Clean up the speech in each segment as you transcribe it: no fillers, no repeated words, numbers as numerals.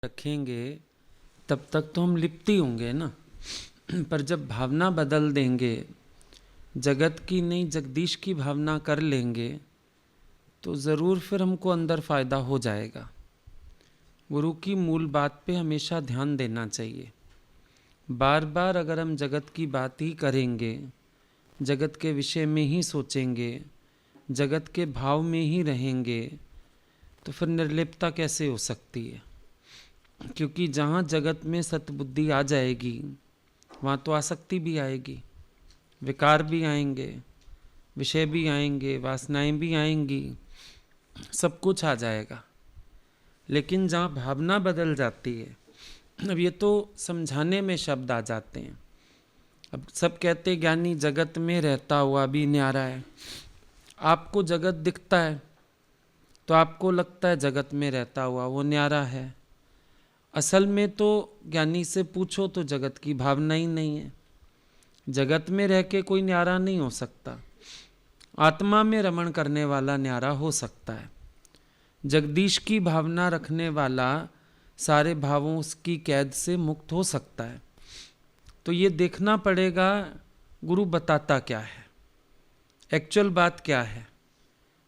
रखेंगे तब तक तो हम लिप्त ही होंगे ना। पर जब भावना बदल देंगे, जगत की नहीं जगदीश की भावना कर लेंगे, तो ज़रूर फिर हमको अंदर फ़ायदा हो जाएगा। गुरु की मूल बात पे हमेशा ध्यान देना चाहिए। बार बार अगर हम जगत की बात ही करेंगे, जगत के विषय में ही सोचेंगे, जगत के भाव में ही रहेंगे, तो फिर निर्लिप्तता कैसे हो सकती है? क्योंकि जहाँ जगत में सतबुद्धि आ जाएगी, वहाँ तो आसक्ति भी आएगी, विकार भी आएंगे, विषय भी आएंगे, वासनाएं भी आएंगी, सब कुछ आ जाएगा। लेकिन जहाँ भावना बदल जाती है, अब ये तो समझाने में शब्द आ जाते हैं। अब सब कहते ज्ञानी जगत में रहता हुआ भी न्यारा है। आपको जगत दिखता है तो आपको लगता है जगत में रहता हुआ वो न्यारा है। असल में तो ज्ञानी से पूछो तो जगत की भावना ही नहीं है। जगत में रह के कोई न्यारा नहीं हो सकता। आत्मा में रमण करने वाला न्यारा हो सकता है। जगदीश की भावना रखने वाला सारे भावों की कैद से मुक्त हो सकता है। तो ये देखना पड़ेगा गुरु बताता क्या है, एक्चुअल बात क्या है।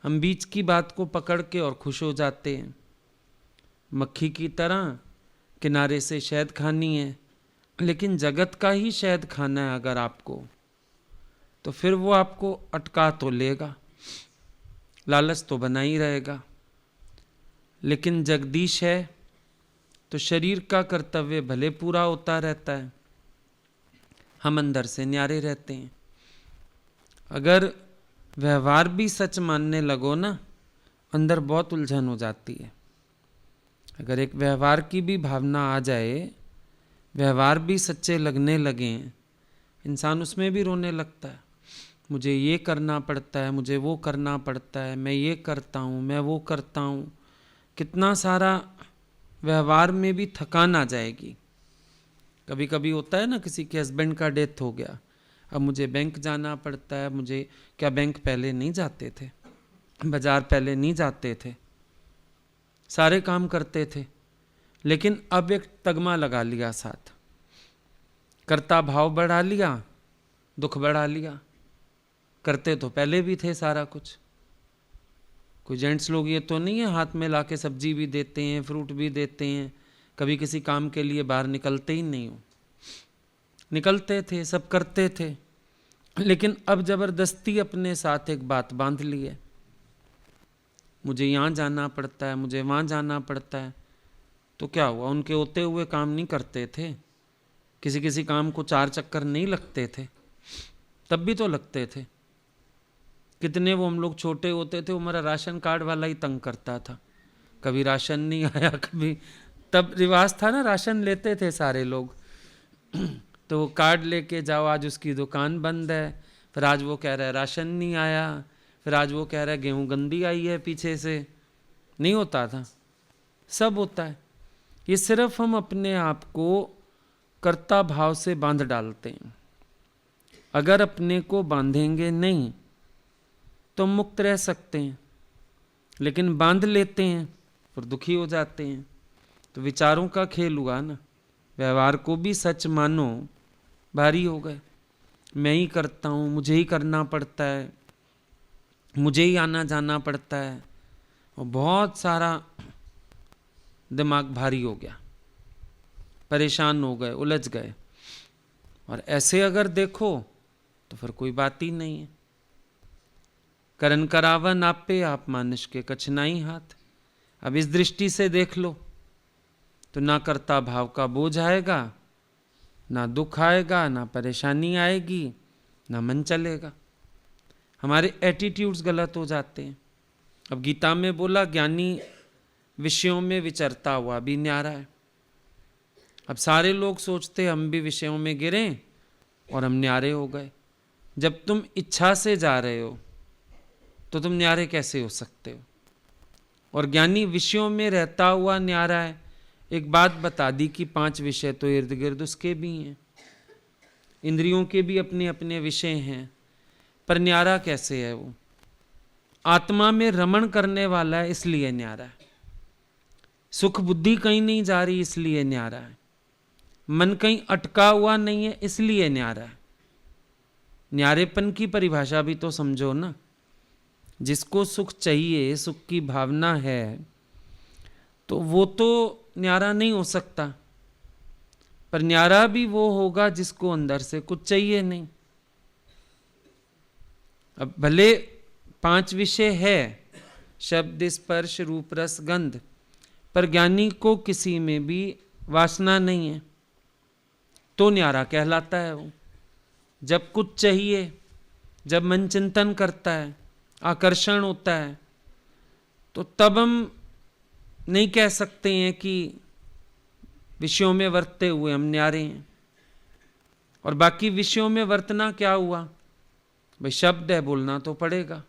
हम बीच की बात को पकड़ के और खुश हो जाते हैं। मक्खी की तरह किनारे से शहद खानी है, लेकिन जगत का ही शहद खाना है अगर आपको, तो फिर वो आपको अटका तो लेगा, लालच तो बना ही रहेगा। लेकिन जगदीश है तो शरीर का कर्तव्य भले पूरा होता रहता है, हम अंदर से न्यारे रहते हैं। अगर व्यवहार भी सच मानने लगो ना, अंदर बहुत उलझन हो जाती है। अगर एक व्यवहार की भी भावना आ जाए, व्यवहार भी सच्चे लगने लगे, इंसान उसमें भी रोने लगता है। मुझे ये करना पड़ता है, मुझे वो करना पड़ता है, मैं ये करता हूँ, मैं वो करता हूँ। कितना सारा व्यवहार में भी थकान आ जाएगी। कभी कभी होता है ना, किसी के हस्बैंड का डेथ हो गया, अब मुझे बैंक जाना पड़ता है। मुझे क्या बैंक पहले नहीं जाते थे? बाजार पहले नहीं जाते थे? सारे काम करते थे, लेकिन अब एक तगमा लगा लिया साथ, कर्ता भाव बढ़ा लिया, दुख बढ़ा लिया। करते तो पहले भी थे सारा कुछ। कोई जेंट्स लोग ये तो नहीं है हाथ में लाके सब्जी भी देते हैं, फ्रूट भी देते हैं, कभी किसी काम के लिए बाहर निकलते ही नहीं हो। निकलते थे, सब करते थे, लेकिन अब जबरदस्ती अपने साथ एक बात बांध ली है, मुझे यहाँ जाना पड़ता है, मुझे वहाँ जाना पड़ता है। तो क्या हुआ? उनके होते हुए काम नहीं करते थे? किसी किसी काम को 4 चक्कर नहीं लगते थे? तब भी तो लगते थे। कितने वो हम लोग छोटे होते थे, वो हमारा राशन कार्ड वाला ही तंग करता था, कभी राशन नहीं आया, कभी। तब रिवाज था ना, राशन लेते थे सारे लोग। तो वो कार्ड लेके जाओ, आज उसकी दुकान बंद है, फिर आज वो कह रहा है राशन नहीं आया, फिर आज वो कह रहा है गेहूं गंदी आई है पीछे से। नहीं होता था? सब होता है। ये सिर्फ हम अपने आप को कर्ता भाव से बांध डालते हैं। अगर अपने को बांधेंगे नहीं तो मुक्त रह सकते हैं, लेकिन बांध लेते हैं फिर दुखी हो जाते हैं। तो विचारों का खेल हुआ ना। व्यवहार को भी सच मानो, भारी हो गए। मैं ही करता हूँ, मुझे ही करना पड़ता है, मुझे ही आना जाना पड़ता है, और बहुत सारा दिमाग भारी हो गया, परेशान हो गए, उलझ गए। और ऐसे अगर देखो तो फिर कोई बात ही नहीं है। करन करावन आपे, आप मानुष के कछनाई हाथ। अब इस दृष्टि से देख लो तो ना कर्ता भाव का बोझ आएगा, ना दुख आएगा, ना परेशानी आएगी, ना मन चलेगा। हमारे एटीट्यूड्स गलत हो जाते हैं। अब गीता में बोला ज्ञानी विषयों में विचरता हुआ भी न्यारा है। अब सारे लोग सोचते हम भी विषयों में गिरें और हम न्यारे हो गए। जब तुम इच्छा से जा रहे हो तो तुम न्यारे कैसे हो सकते हो? और ज्ञानी विषयों में रहता हुआ न्यारा है। एक बात बता दी कि 5 विषय तो इर्द गिर्द उसके भी हैं, इंद्रियों के भी अपने अपने विषय हैं, पर न्यारा कैसे है? वो आत्मा में रमण करने वाला है, इसलिए न्यारा है। सुख बुद्धि कहीं नहीं जा रही इसलिए न्यारा है, मन कहीं अटका हुआ नहीं है इसलिए न्यारा है। न्यारेपन की परिभाषा भी तो समझो ना। जिसको सुख चाहिए, सुख की भावना है, तो वो तो न्यारा नहीं हो सकता। पर न्यारा भी वो होगा जिसको अंदर से कुछ चाहिए नहीं। अब भले 5 विषय है, शब्द स्पर्श रूप रस गंध, पर ज्ञानी को किसी में भी वासना नहीं है तो न्यारा कहलाता है वो। जब कुछ चाहिए, जब मन चिंतन करता है, आकर्षण होता है, तो तब हम नहीं कह सकते हैं कि विषयों में वर्तते हुए हम न्यारे हैं। और बाकी विषयों में वर्तना क्या हुआ? भाई शब्द है, बोलना तो पड़ेगा।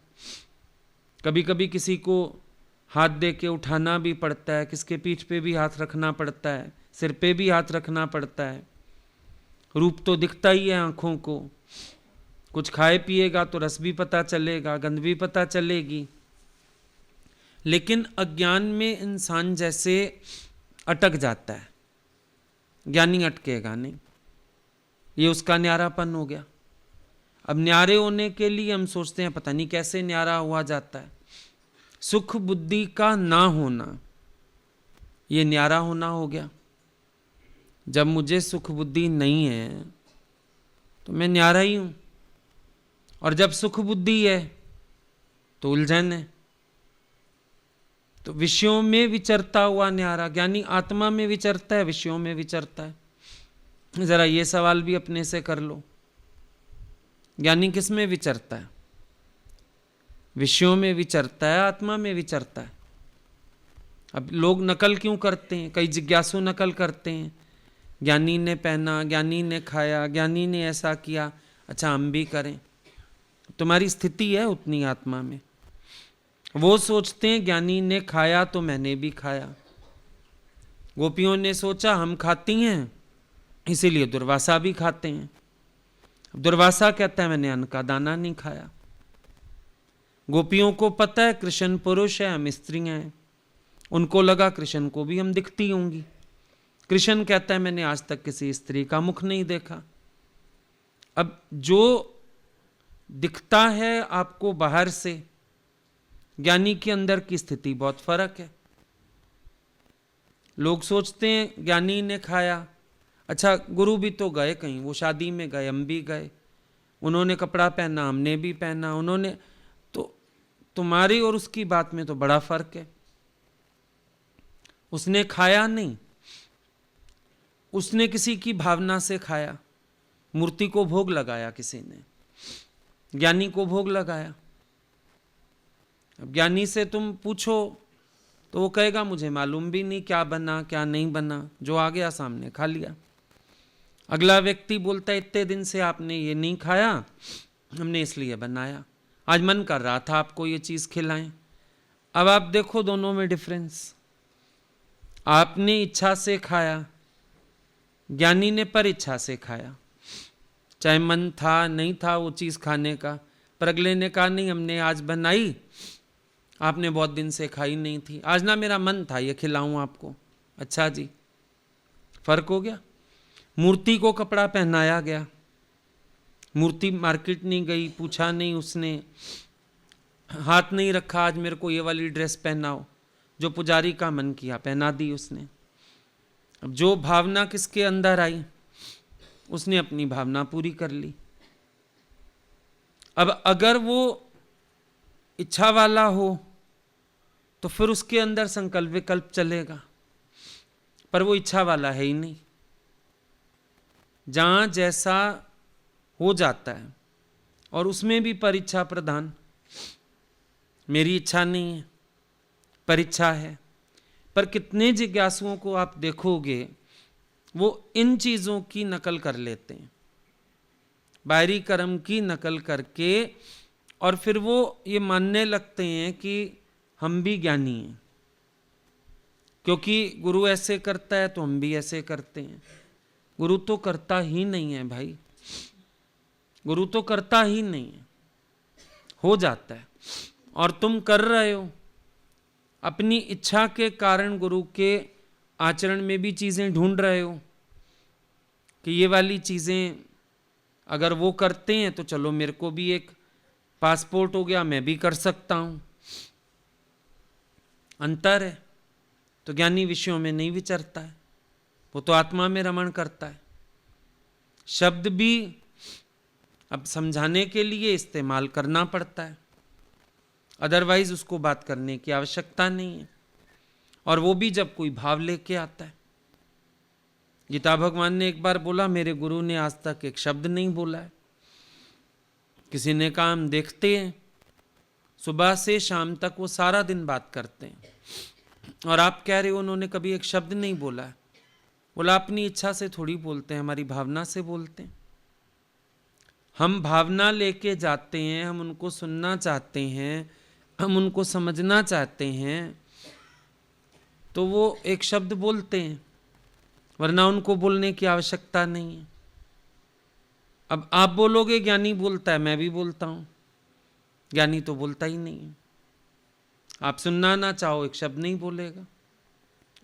कभी कभी किसी को हाथ दे के उठाना भी पड़ता है, किसके पीठ पे भी हाथ रखना पड़ता है, सिर पे भी हाथ रखना पड़ता है। रूप तो दिखता ही है आंखों को। कुछ खाए पिएगा तो रस भी पता चलेगा, गंध भी पता चलेगी। लेकिन अज्ञान में इंसान जैसे अटक जाता है, ज्ञानी अटकेगा नहीं। ये उसका न्यारापन हो गया। अब न्यारे होने के लिए हम सोचते हैं पता नहीं कैसे न्यारा हुआ जाता है। सुख बुद्धि का ना होना, ये न्यारा होना हो गया। जब मुझे सुख बुद्धि नहीं है तो मैं न्यारा ही हूं, और जब सुख बुद्धि है तो उलझन है। तो विषयों में विचरता हुआ न्यारा। ज्ञानी आत्मा में विचरता है, विषयों में विचरता है। जरा ये सवाल भी अपने से कर लो, ज्ञानी किस में विचरता है? विषयों में विचरता है, आत्मा में विचरता है। अब लोग नकल क्यों करते हैं? कई जिज्ञासु नकल करते हैं। ज्ञानी ने पहना, ज्ञानी ने खाया, ज्ञानी ने ऐसा किया, अच्छा हम भी करें। तुम्हारी स्थिति है उतनी आत्मा में। वो सोचते हैं ज्ञानी ने खाया तो मैंने भी खाया। गोपियों ने सोचा हम खाती हैं इसीलिए दुर्वासा भी खाते हैं। दुर्वासा कहता है मैंने अन्न का दाना नहीं खाया। गोपियों को पता है कृष्ण पुरुष है, हम स्त्रियां हैं। उनको लगा कृष्ण को भी हम दिखती होंगी। कृष्ण कहता है मैंने आज तक किसी स्त्री का मुख नहीं देखा। अब जो दिखता है आपको बाहर से, ज्ञानी के अंदर की स्थिति बहुत फर्क है। लोग सोचते हैं ज्ञानी ने खाया, अच्छा गुरु भी तो गए कहीं, वो शादी में गए, हम भी गए, उन्होंने कपड़ा पहना हमने भी पहना, उन्होंने तो तुम्हारी और उसकी बात में तो बड़ा फर्क है। उसने खाया नहीं, उसने किसी की भावना से खाया। मूर्ति को भोग लगाया किसी ने, ज्ञानी को भोग लगाया। अब ज्ञानी से तुम पूछो तो वो कहेगा मुझे मालूम भी नहीं क्या बना क्या नहीं बना, जो आ गया सामने खा लिया। अगला व्यक्ति बोलता है इतने दिन से आपने ये नहीं खाया, हमने इसलिए बनाया, आज मन कर रहा था आपको ये चीज़ खिलाएं। अब आप देखो दोनों में डिफरेंस। आपने इच्छा से खाया, ज्ञानी ने पर इच्छा से खाया। चाहे मन था नहीं था वो चीज़ खाने का, पर अगले ने कहा नहीं हमने आज बनाई, आपने बहुत दिन से खाई नहीं थी, आज ना मेरा मन था ये खिलाऊं आपको। अच्छा जी, फर्क हो गया। मूर्ति को कपड़ा पहनाया गया, मूर्ति मार्केट नहीं गई, पूछा नहीं उसने, हाथ नहीं रखा आज मेरे को ये वाली ड्रेस पहनाओ, जो पुजारी का मन किया पहना दी उसने। अब जो भावना किसके अंदर आई, उसने अपनी भावना पूरी कर ली। अब अगर वो इच्छा वाला हो तो फिर उसके अंदर संकल्प विकल्प चलेगा, पर वो इच्छा वाला है ही नहीं। जहां जैसा हो जाता है, और उसमें भी परीक्षा प्रधान। मेरी इच्छा नहीं है, परीक्षा है। पर कितने जिज्ञासुओं को आप देखोगे वो इन चीज़ों की नकल कर लेते हैं, बाहरी कर्म की नकल करके, और फिर वो ये मानने लगते हैं कि हम भी ज्ञानी हैं, क्योंकि गुरु ऐसे करता है तो हम भी ऐसे करते हैं। गुरु तो करता ही नहीं है भाई, गुरु तो करता ही नहीं है, हो जाता है। और तुम कर रहे हो अपनी इच्छा के कारण गुरु के आचरण में भी चीज़ें ढूंढ रहे हो कि ये वाली चीज़ें अगर वो करते हैं तो चलो मेरे को भी एक पासपोर्ट हो गया, मैं भी कर सकता हूँ। अंतर है। तो ज्ञानी विषयों में नहीं विचरता है, वो तो आत्मा में रमण करता है। शब्द भी अब समझाने के लिए इस्तेमाल करना पड़ता है, अदरवाइज उसको बात करने की आवश्यकता नहीं है। और वो भी जब कोई भाव लेके आता है। गीता भगवान ने एक बार बोला, मेरे गुरु ने आज तक एक शब्द नहीं बोला है। किसी ने कहा हम देखते हैं सुबह से शाम तक वो सारा दिन बात करते हैं, और आप कह रहे हो उन्होंने कभी एक शब्द नहीं बोला है। बोला अपनी इच्छा से थोड़ी बोलते हैं, हमारी भावना से बोलते हैं। हम भावना लेके जाते हैं, हम उनको सुनना चाहते हैं, हम उनको समझना चाहते हैं, तो वो एक शब्द बोलते हैं, वरना उनको बोलने की आवश्यकता नहीं है। अब आप बोलोगे ज्ञानी बोलता है, मैं भी बोलता हूँ, ज्ञानी तो बोलता ही नहीं है। आप सुनना ना चाहो एक शब्द नहीं बोलेगा।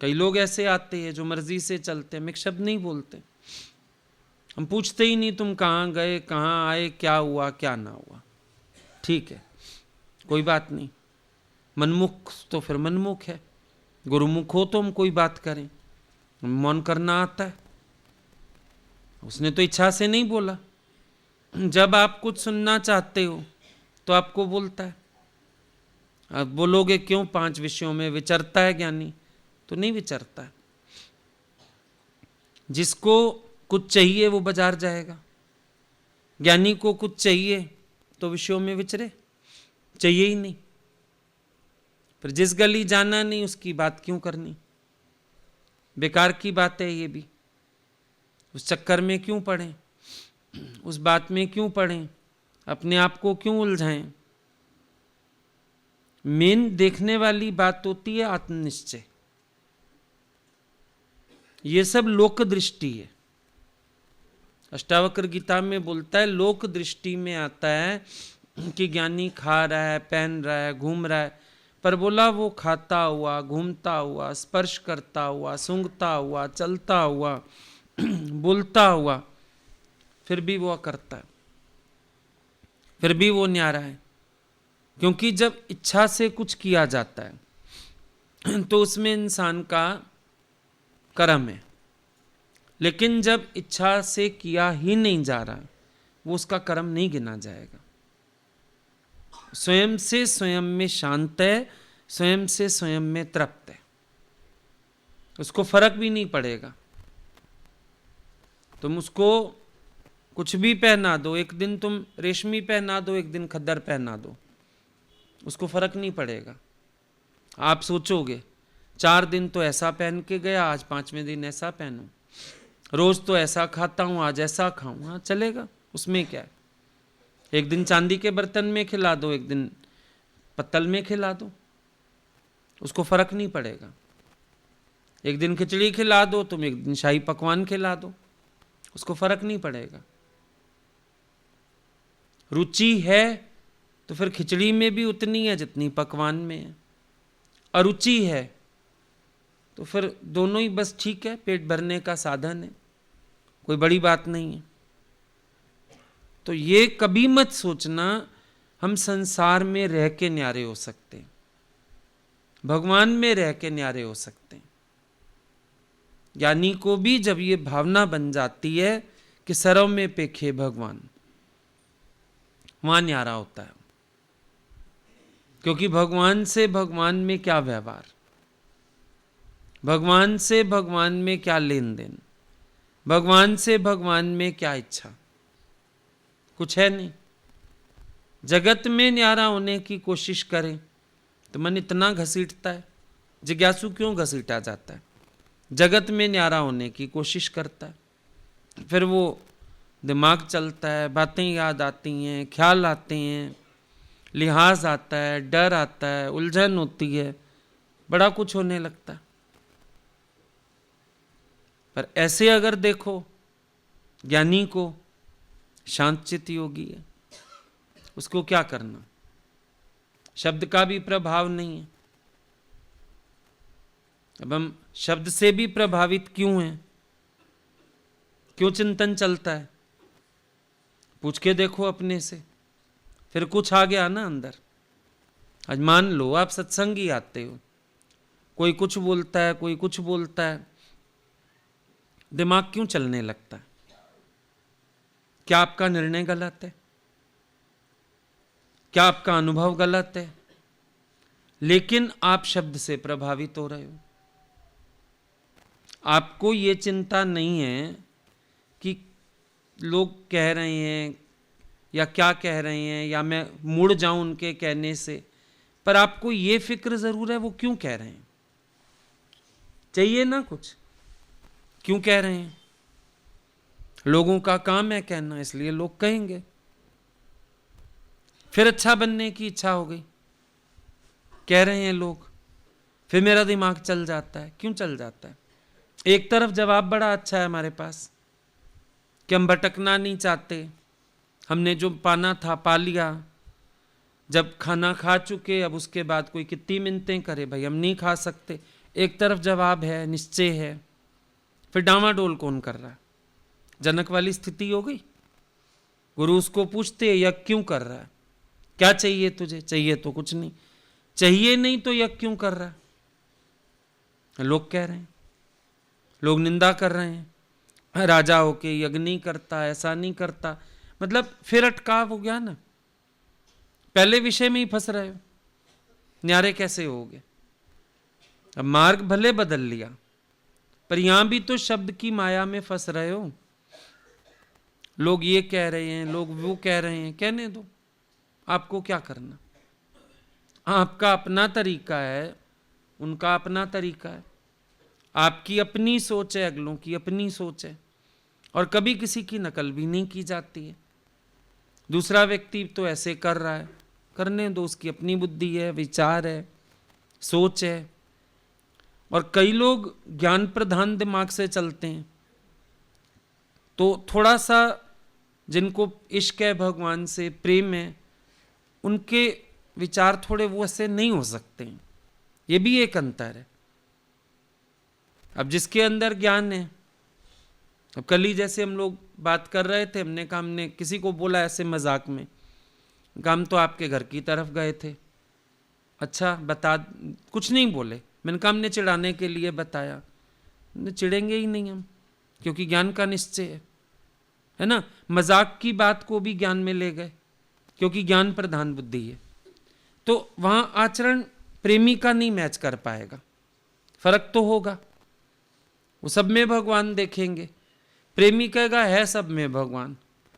कई लोग ऐसे आते हैं जो मर्जी से चलते हैं, हम एक शब्द नहीं बोलते, हम पूछते ही नहीं तुम कहाँ गए, कहाँ आए, क्या हुआ क्या ना हुआ। ठीक है, कोई बात नहीं। मनमुख तो फिर मनमुख है, गुरुमुख हो तो हम कोई बात करें। मौन करना आता है, उसने तो इच्छा से नहीं बोला। जब आप कुछ सुनना चाहते हो तो आपको बोलता है। आप बोलोगे क्यों 5 विषयों में विचरता है ज्ञानी? तो नहीं विचरता है। जिसको कुछ चाहिए वो बाजार जाएगा, ज्ञानी को कुछ चाहिए तो विषयों में विचरे, चाहिए ही नहीं। फिर जिस गली जाना नहीं उसकी बात क्यों करनी, बेकार की बात है ये भी। उस चक्कर में क्यों पड़ें, उस बात में क्यों पड़ें, अपने आप को क्यों उलझाएं। मेन देखने वाली बात होती है आत्मनिश्चय। ये सब लोक दृष्टि है। अष्टावक्र गीता में बोलता है, लोक दृष्टि में आता है कि ज्ञानी खा रहा है, पहन रहा है, घूम रहा है, पर बोला वो खाता हुआ, घूमता हुआ, स्पर्श करता हुआ, सूंघता हुआ, चलता हुआ, बोलता हुआ, फिर भी वो करता है, फिर भी वो न्यारा है। क्योंकि जब इच्छा से कुछ किया जाता है तो उसमें इंसान का कर्म है, लेकिन जब इच्छा से किया ही नहीं जा रहा वो उसका कर्म नहीं गिना जाएगा। स्वयं से स्वयं में शांत है, स्वयं से स्वयं में तृप्त है, उसको फर्क भी नहीं पड़ेगा। तुम उसको कुछ भी पहना दो, एक दिन तुम रेशमी पहना दो, एक दिन खद्दर पहना दो, उसको फर्क नहीं पड़ेगा। आप सोचोगे 4 दिन तो ऐसा पहन के गया, आज 5वें दिन ऐसा पहनूं, रोज तो ऐसा खाता हूं, आज ऐसा खाऊं। हाँ चलेगा, उसमें क्या है। एक दिन चांदी के बर्तन में खिला दो, एक दिन पत्तल में खिला दो, उसको फर्क नहीं पड़ेगा। एक दिन खिचड़ी खिला दो तुम, एक दिन शाही पकवान खिला दो, उसको फर्क नहीं पड़ेगा। रुचि है तो फिर खिचड़ी में भी उतनी है जितनी पकवान में है। अरुचि है तो फिर दोनों ही बस ठीक है, पेट भरने का साधन है, कोई बड़ी बात नहीं है। तो ये कभी मत सोचना हम संसार में रह के न्यारे हो सकते हैं, भगवान में रह के न्यारे हो सकते हैं। ज्ञानी को भी जब ये भावना बन जाती है कि सरव में पेखे भगवान, वहां न्यारा होता है। क्योंकि भगवान से भगवान में क्या व्यवहार, भगवान से भगवान में क्या लेन देन, भगवान से भगवान में क्या इच्छा, कुछ है नहीं। जगत में न्यारा होने की कोशिश करें तो मन इतना घसीटता है। जिज्ञासु क्यों घसीटा जाता है? जगत में न्यारा होने की कोशिश करता है, फिर वो दिमाग चलता है, बातें याद आती हैं, ख्याल आते हैं, लिहाज आता है, डर आता है, उलझन होती है, बड़ा कुछ होने लगता है। पर ऐसे अगर देखो, ज्ञानी को शांतचित्त योगी है, उसको क्या करना, शब्द का भी प्रभाव नहीं है, अब हम शब्द से भी प्रभावित क्यों हैं, क्यों चिंतन चलता है, पूछ के देखो अपने से। फिर कुछ आ गया ना अंदर। आज मान लो आप सत्संग ही आते हो, कोई कुछ बोलता है, कोई कुछ बोलता है, दिमाग क्यों चलने लगता है? क्या आपका निर्णय गलत है? क्या आपका अनुभव गलत है? लेकिन आप शब्द से प्रभावित हो रहे हो। आपको ये चिंता नहीं है कि लोग कह रहे हैं या क्या कह रहे हैं, या मैं मुड़ जाऊं उनके कहने से, पर आपको ये फिक्र जरूर है वो क्यों कह रहे हैं। चाहिए ना कुछ, क्यों कह रहे हैं? लोगों का काम है कहना, इसलिए लोग कहेंगे। फिर अच्छा बनने की इच्छा हो गई, कह रहे हैं लोग, फिर मेरा दिमाग चल जाता है। क्यों चल जाता है? एक तरफ जवाब बड़ा अच्छा है हमारे पास कि हम भटकना नहीं चाहते, हमने जो पाना था पा लिया, जब खाना खा चुके अब उसके बाद कोई कितनी मिन्नतें करे, भाई हम नहीं खा सकते। एक तरफ जवाब है, निश्चय है, फिर डामाडोल कौन कर रहा है? जनक वाली स्थिति हो गई। गुरु उसको पूछते यज्ञ क्यों कर रहा है, क्या चाहिए तुझे? चाहिए तो कुछ नहीं, चाहिए नहीं तो यज्ञ क्यों कर रहा है? लोग कह रहे हैं, लोग निंदा कर रहे हैं, राजा होके यज्ञ नहीं करता, ऐसा नहीं करता। मतलब फिर अटकाव हो गया ना, पहले विषय में ही फंस रहे हो, न्यारे कैसे होगे? अब मार्ग भले बदल लिया, पर यहां भी तो शब्द की माया में फंस रहे हो। लोग ये कह रहे हैं, लोग वो कह रहे हैं, कहने दो, आपको क्या करना? आपका अपना तरीका है, उनका अपना तरीका है, आपकी अपनी सोच है, अगलों की अपनी सोच है, और कभी किसी की नकल भी नहीं की जाती है। दूसरा व्यक्ति तो ऐसे कर रहा है, करने दो, उसकी अपनी बुद्धि है, विचार है, सोच है। और कई लोग ज्ञान प्रधान दिमाग से चलते हैं, तो थोड़ा सा जिनको इश्क है भगवान से, प्रेम है, उनके विचार थोड़े वो ऐसे नहीं हो सकते हैं। ये भी एक अंतर है। अब जिसके अंदर ज्ञान है, अब कल ही जैसे हम लोग बात कर रहे थे, हमने कहा, हमने किसी को बोला ऐसे मजाक में, हम तो आपके घर की तरफ गए थे। अच्छा बता, कुछ नहीं बोले। मैंने कहा हमने चिढ़ाने के लिए बताया, चिढ़ेंगे ही नहीं हम, क्योंकि ज्ञान का निश्चय है ना। मजाक की बात को भी ज्ञान में ले गए, क्योंकि ज्ञान प्रधान बुद्धि है। तो वहां आचरण प्रेमी का नहीं मैच कर पाएगा, फर्क तो होगा। वो सब में भगवान देखेंगे, प्रेमी कहेगा है सब में भगवान,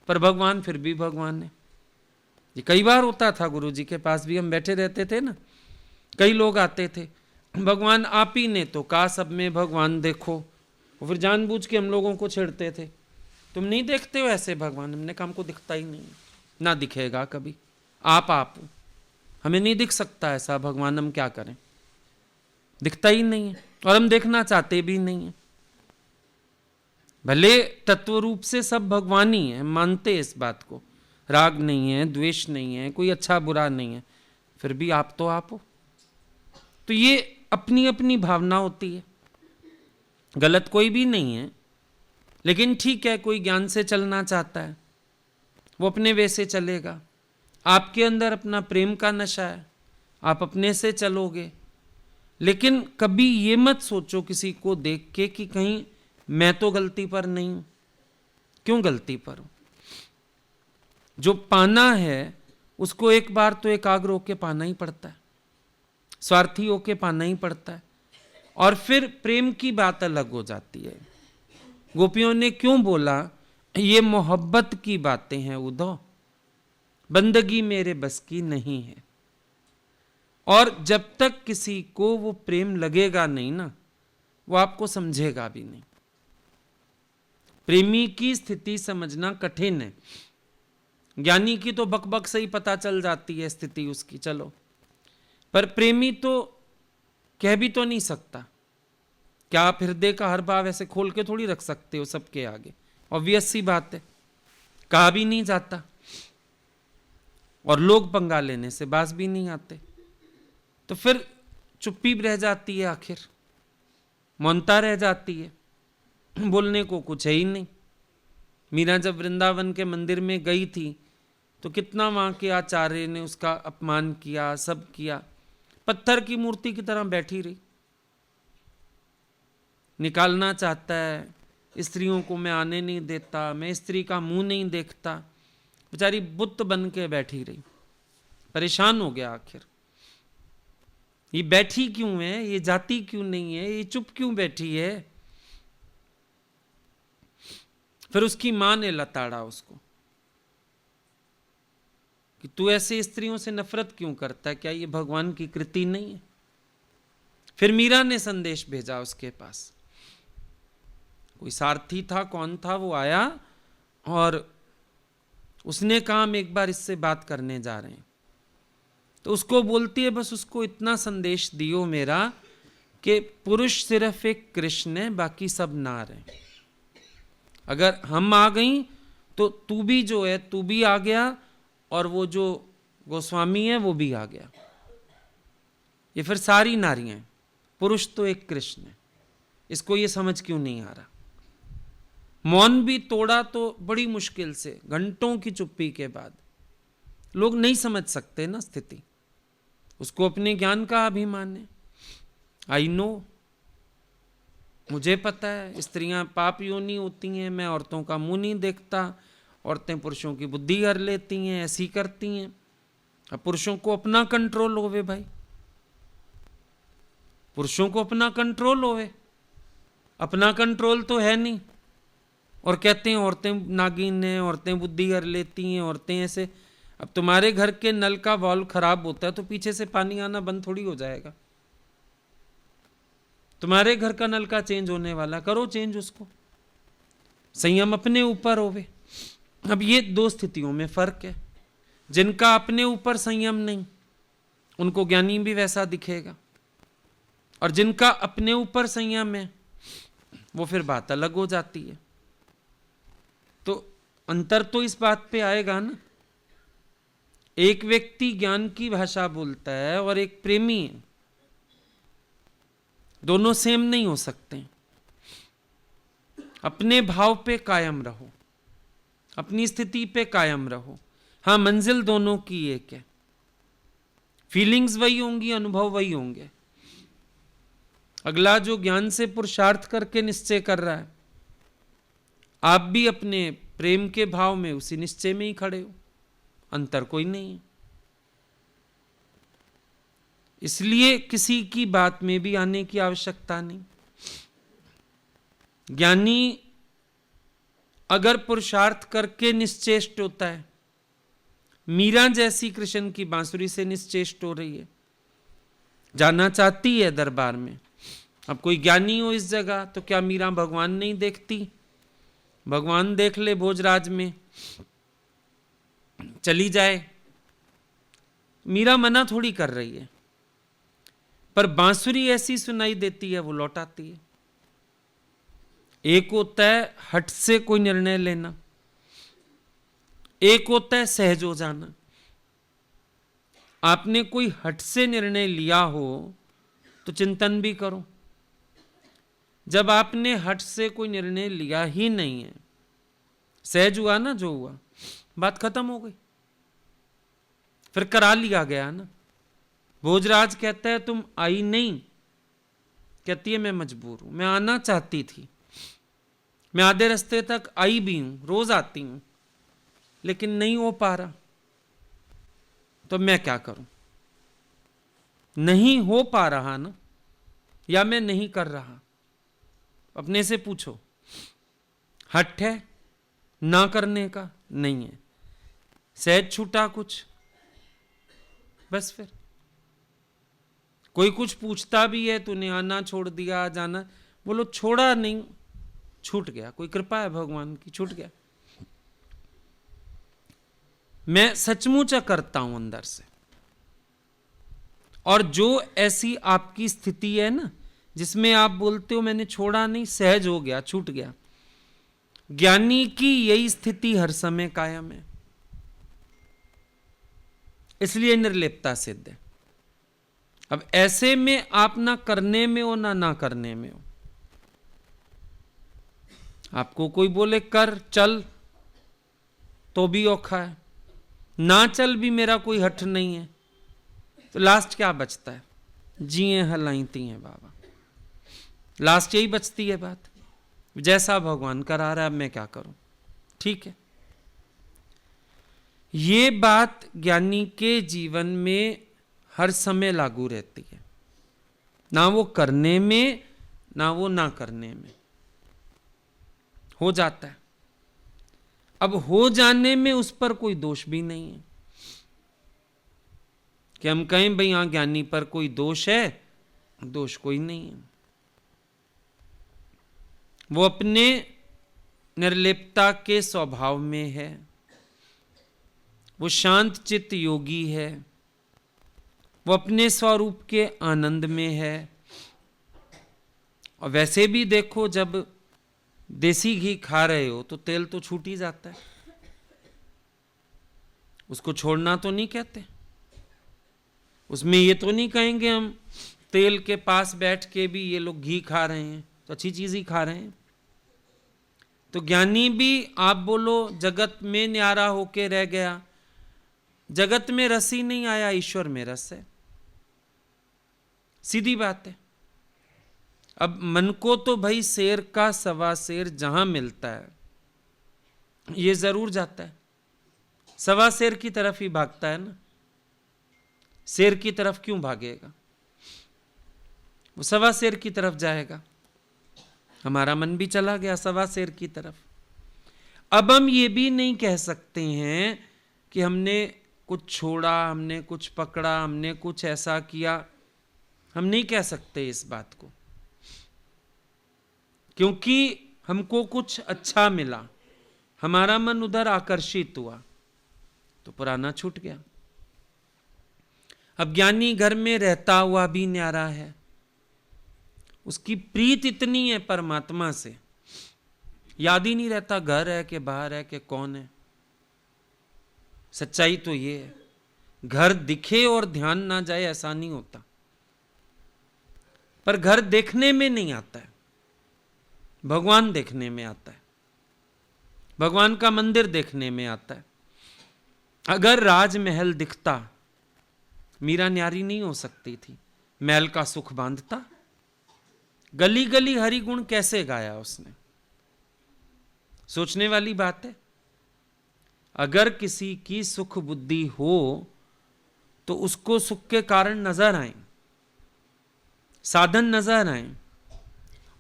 पर भगवान फिर भी भगवान है। ये कई बार होता था, गुरु जी के पास भी हम बैठे रहते थे ना, कई लोग आते थे, भगवान आप ही ने तो कहा सब में भगवान देखो। वो फिर जानबूझ के हम लोगों को छेड़ते थे, तुम नहीं देखते हो ऐसे भगवान। हमने कहा हमको दिखता ही नहीं, ना दिखेगा कभी। आप हो, हमें नहीं दिख सकता ऐसा भगवान, हम क्या करें? दिखता ही नहीं है, और हम देखना चाहते भी नहीं है। भले तत्व रूप से सब भगवान ही है, मानते हैं इस बात को, राग नहीं है, द्वेष नहीं है, कोई अच्छा बुरा नहीं है, फिर भी आप तो आप हो। तो ये अपनी अपनी भावना होती है, गलत कोई भी नहीं है। लेकिन ठीक है, कोई ज्ञान से चलना चाहता है, वो अपने वे से चलेगा। आपके अंदर अपना प्रेम का नशा है, आप अपने से चलोगे। लेकिन कभी ये मत सोचो किसी को देख के कि कहीं मैं तो गलती पर नहीं हूं। क्यों गलती पर हूं? जो पाना है उसको एक बार तो एकाग्र होके पाना ही पड़ता है, स्वार्थी होके पाना ही पड़ता है। और फिर प्रेम की बात अलग हो जाती है। गोपियों ने क्यों बोला, ये मोहब्बत की बातें हैं उद्धव, बंदगी मेरे बस की नहीं है। और जब तक किसी को वो प्रेम लगेगा नहीं ना, वो आपको समझेगा भी नहीं। प्रेमी की स्थिति समझना कठिन है, ज्ञानी की तो बकबक से ही पता चल जाती है स्थिति उसकी, चलो। पर प्रेमी तो कह भी तो नहीं सकता। क्या आप हृदय का हर भाव ऐसे खोल के थोड़ी रख सकते हो सबके आगे? ऑब्वियस सी बात है, कहा भी नहीं जाता, और लोग पंगा लेने से बाज भी नहीं आते। तो फिर चुप्पी रह जाती है आखिर। मौनता रह जाती है, बोलने को कुछ है ही नहीं। मीरा जब वृंदावन के मंदिर में गई थी तो कितना वहाँ के आचार्य ने उसका अपमान किया, सब किया, पत्थर की मूर्ति की तरह बैठी रही। निकालना चाहता है, स्त्रियों को मैं आने नहीं देता, मैं स्त्री का मुंह नहीं देखता, बेचारी बुत बन के बैठी रही। परेशान हो गया, आखिर ये बैठी क्यों है, ये जाती क्यों नहीं है, ये चुप क्यों बैठी है। फिर उसकी मां ने लताड़ा उसको कि तू ऐसे स्त्रियों से नफरत क्यों करता है, क्या ये भगवान की कृति नहीं है। फिर मीरा ने संदेश भेजा उसके पास, कोई सारथी था, कौन था, वो आया और उसने कहा हम एक बार इससे बात करने जा रहे हैं। तो उसको बोलती है बस उसको इतना संदेश दियो मेरा कि पुरुष सिर्फ एक कृष्ण है, बाकी सब नार है। अगर हम आ गई तो तू भी जो है तू भी आ गया, और वो जो गोस्वामी है वो भी आ गया। ये फिर सारी नारियां हैं, पुरुष तो एक कृष्ण है। इसको ये समझ क्यों नहीं आ रहा। मौन भी तोड़ा तो बड़ी मुश्किल से, घंटों की चुप्पी के बाद। लोग नहीं समझ सकते ना स्थिति। उसको अपने ज्ञान का अभिमान है। आई नो, मुझे पता है स्त्रियां पाप योनि होती हैं, मैं औरतों का मुंह नहीं देखता, औरतें पुरुषों की बुद्धि कर लेती हैं, ऐसी करती हैं। अब पुरुषों को अपना कंट्रोल होवे भाई, पुरुषों को अपना कंट्रोल होवे, अपना कंट्रोल तो है नहीं। और कहते हैं औरतें नागिन हैं, औरतें बुद्धि कर लेती हैं, औरतें ऐसे। अब तुम्हारे घर के नल का वाल्व खराब होता है तो पीछे से पानी आना बंद थोड़ी हो जाएगा। तुम्हारे घर का नल का चेंज होने वाला, करो चेंज उसको। संयम अपने ऊपर होवे। अब ये दो स्थितियों में फर्क है। जिनका अपने ऊपर संयम नहीं, उनको ज्ञानी भी वैसा दिखेगा, और जिनका अपने ऊपर संयम है वो फिर बात अलग हो जाती है। तो अंतर तो इस बात पे आएगा ना, एक व्यक्ति ज्ञान की भाषा बोलता है और एक प्रेमी है, दोनों सेम नहीं हो सकते। अपने भाव पे कायम रहो, अपनी स्थिति पे कायम रहो। हाँ, मंजिल दोनों की एक है, फीलिंग्स वही होंगी, अनुभव वही होंगे। अगला जो ज्ञान से पुरुषार्थ करके निश्चय कर रहा है, आप भी अपने प्रेम के भाव में उसी निश्चय में ही खड़े हो, अंतर कोई नहीं है। इसलिए किसी की बात में भी आने की आवश्यकता नहीं। ज्ञानी अगर पुरुषार्थ करके निश्चेष्ट होता है, मीरा जैसी कृष्ण की बांसुरी से निश्चेष्ट हो रही है, जाना चाहती है दरबार में। अब कोई ज्ञानी हो इस जगह तो क्या मीरा भगवान नहीं देखती? भगवान देख ले भोजराज में, चली जाए। मीरा मना थोड़ी कर रही है, पर बांसुरी ऐसी सुनाई देती है वो लौटाती है। एक होता है हट से कोई निर्णय लेना, एक होता है सहज हो जाना। आपने कोई हट से निर्णय लिया हो तो चिंतन भी करो। जब आपने हट से कोई निर्णय लिया ही नहीं है, सहज हुआ ना, जो हुआ बात खत्म हो गई, फिर करा लिया गया ना। भोजराज कहता है तुम आई नहीं, कहती है मैं मजबूर हूं, मैं आना चाहती थी, मैं आधे रास्ते तक आई भी हूं, रोज आती हूं, लेकिन नहीं हो पा रहा, तो मैं क्या करूं? नहीं हो पा रहा ना, या मैं नहीं कर रहा? अपने से पूछो। हट है ना करने का? नहीं है। सहज छूटा कुछ, बस फिर कोई कुछ पूछता भी है, तूने आना छोड़ दिया, जाना, बोलो छोड़ा नहीं, छूट गया, कोई कृपा है भगवान की, छूट गया। मैं सचमुच करता हूं अंदर से। और जो ऐसी आपकी स्थिति है ना, जिसमें आप बोलते हो मैंने छोड़ा नहीं, सहज हो गया, छूट गया, ज्ञानी की यही स्थिति हर समय कायम है। इसलिए निर्लिप्तता सिद्ध है। अब ऐसे में आप ना करने में हो ना करने में हो, आपको कोई बोले कर चल तो भी औखा है, ना चल भी मेरा कोई हठ नहीं है, तो लास्ट क्या बचता है? जिए हलाइती हैं बाबा, लास्ट यही बचती है बात। जैसा भगवान करा रहा है, अब मैं क्या करूं? ठीक है, ये बात ज्ञानी के जीवन में हर समय लागू रहती है, ना वो करने में ना वो ना करने में। हो जाता है, अब हो जाने में उस पर कोई दोष भी नहीं है कि हम कहें भाई यहां ज्ञानी पर कोई दोष है, दोष कोई नहीं है। वो अपने निर्लिप्तता के स्वभाव में है, वो शांत चित्त योगी है, वो अपने स्वरूप के आनंद में है। और वैसे भी देखो, जब देसी घी खा रहे हो तो तेल तो छूट ही जाता है, उसको छोड़ना तो नहीं कहते, उसमें ये तो नहीं कहेंगे हम तेल के पास बैठ के भी ये लोग घी खा रहे हैं तो अच्छी चीज ही खा रहे हैं। तो ज्ञानी भी आप बोलो जगत में न्यारा होके रह गया, जगत में रस ही नहीं आया, ईश्वर में रस है, सीधी बात है। अब मन को तो भाई शेर का सवा शेर जहां मिलता है ये जरूर जाता है, सवा शेर की तरफ ही भागता है ना, शेर की तरफ क्यों भागेगा? वो सवा शेर की तरफ जाएगा। हमारा मन भी चला गया सवा शेर की तरफ। अब हम ये भी नहीं कह सकते हैं कि हमने कुछ छोड़ा, हमने कुछ पकड़ा, हमने कुछ ऐसा किया, हम नहीं कह सकते इस बात को, क्योंकि हमको कुछ अच्छा मिला, हमारा मन उधर आकर्षित हुआ तो पुराना छूट गया। अब ज्ञानी घर में रहता हुआ भी न्यारा है, उसकी प्रीत इतनी है परमात्मा से, याद ही नहीं रहता घर है कि बाहर है कि कौन है। सच्चाई तो ये है, घर दिखे और ध्यान ना जाए ऐसा नहीं होता, पर घर देखने में नहीं आता है, भगवान देखने में आता है, भगवान का मंदिर देखने में आता है। अगर राजमहल दिखता, मीरा न्यारी नहीं हो सकती थी, महल का सुख बांधता। गली गली हरि गुण कैसे गाया उसने, सोचने वाली बात है। अगर किसी की सुख बुद्धि हो तो उसको सुख के कारण नजर आए, साधन नजर आए,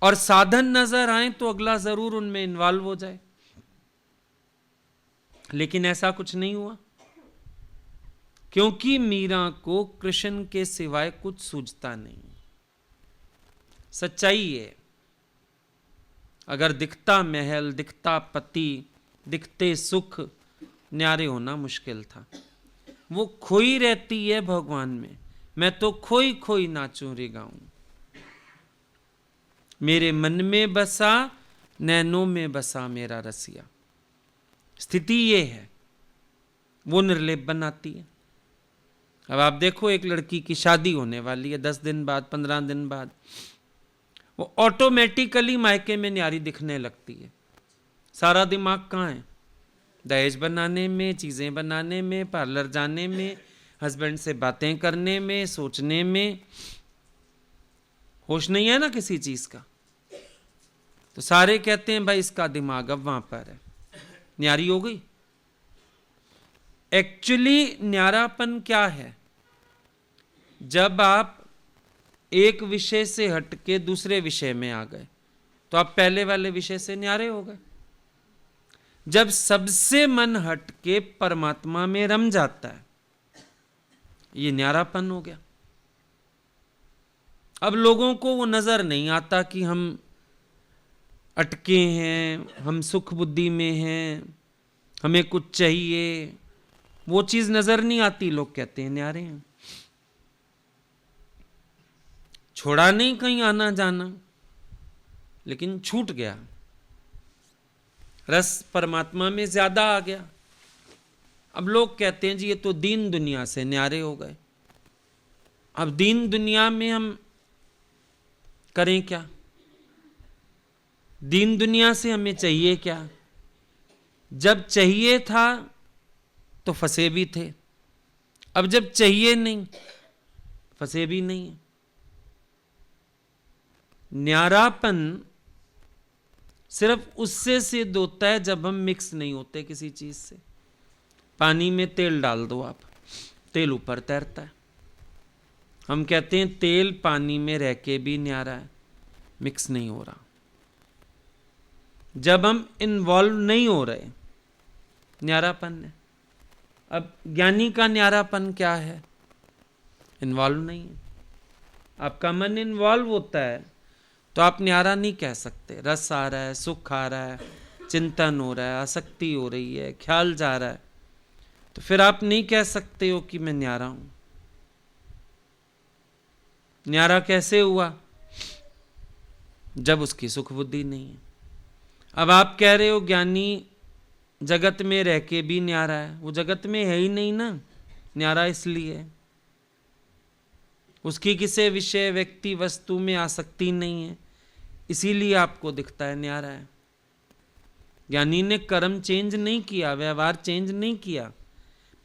और साधन नजर आए तो अगला जरूर उनमें इन्वॉल्व हो जाए। लेकिन ऐसा कुछ नहीं हुआ, क्योंकि मीरा को कृष्ण के सिवाय कुछ सूझता नहीं। सच्चाई है, अगर दिखता महल, दिखता पति, दिखते सुख, न्यारे होना मुश्किल था। वो खोई रहती है भगवान में, मैं तो खोई खोई नाचूं रे गाऊं, मेरे मन में बसा, नैनों में बसा मेरा रसिया। स्थिति ये है, वो निर्लेप बनाती है। अब आप देखो, एक लड़की की शादी होने वाली है 10 दिन बाद, 15 दिन बाद, वो ऑटोमेटिकली मायके में न्यारी दिखने लगती है। सारा दिमाग कहाँ है? दहेज बनाने में, चीजें बनाने में, पार्लर जाने में, हस्बैंड से बातें करने में, सोचने में। होश नहीं है ना किसी चीज का, तो सारे कहते हैं भाई इसका दिमाग अब वहां पर है, न्यारी हो गई। एक्चुअली न्यारापन क्या है? जब आप एक विषय से हटके दूसरे विषय में आ गए तो आप पहले वाले विषय से न्यारे हो गए। जब सबसे मन हटके परमात्मा में रम जाता है, ये न्यारापन हो गया। अब लोगों को वो नजर नहीं आता कि हम अटके हैं, हम सुख बुद्धि में हैं, हमें कुछ चाहिए, वो चीज नजर नहीं आती। लोग कहते हैं न्यारे हैं। छोड़ा नहीं कहीं आना जाना, लेकिन छूट गया, रस परमात्मा में ज्यादा आ गया। अब लोग कहते हैं जी ये तो दीन दुनिया से न्यारे हो गए। अब दीन दुनिया में हम करें क्या? दीन दुनिया से हमें चाहिए क्या? जब चाहिए था तो फंसे भी थे, अब जब चाहिए नहीं, फंसे भी नहीं। न्यारापन सिर्फ उससे सिद्ध होता है जब हम मिक्स नहीं होते किसी चीज से। पानी में तेल डाल दो आप, तेल ऊपर तैरता है। हम कहते हैं तेल पानी में रह के भी न्यारा है, मिक्स नहीं हो रहा। जब हम इन्वॉल्व नहीं हो रहे, न्यारापन है। अब ज्ञानी का न्यारापन क्या है? इन्वॉल्व नहीं है। आपका मन इन्वॉल्व होता है तो आप न्यारा नहीं कह सकते। रस आ रहा है, सुख आ रहा है, चिंतन हो रहा है, आसक्ति हो रही है, ख्याल जा रहा है, तो फिर आप नहीं कह सकते हो कि मैं न्यारा हूं। न्यारा कैसे हुआ? जब उसकी सुख बुद्धि नहीं है। अब आप कह रहे हो ज्ञानी जगत में रह के भी न्यारा है, वो जगत में है ही नहीं ना, न्यारा इसलिए। उसकी किसी विषय, व्यक्ति, वस्तु में आसक्ति नहीं है, इसीलिए आपको दिखता है न्यारा है। ज्ञानी ने कर्म चेंज नहीं किया, व्यवहार चेंज नहीं किया,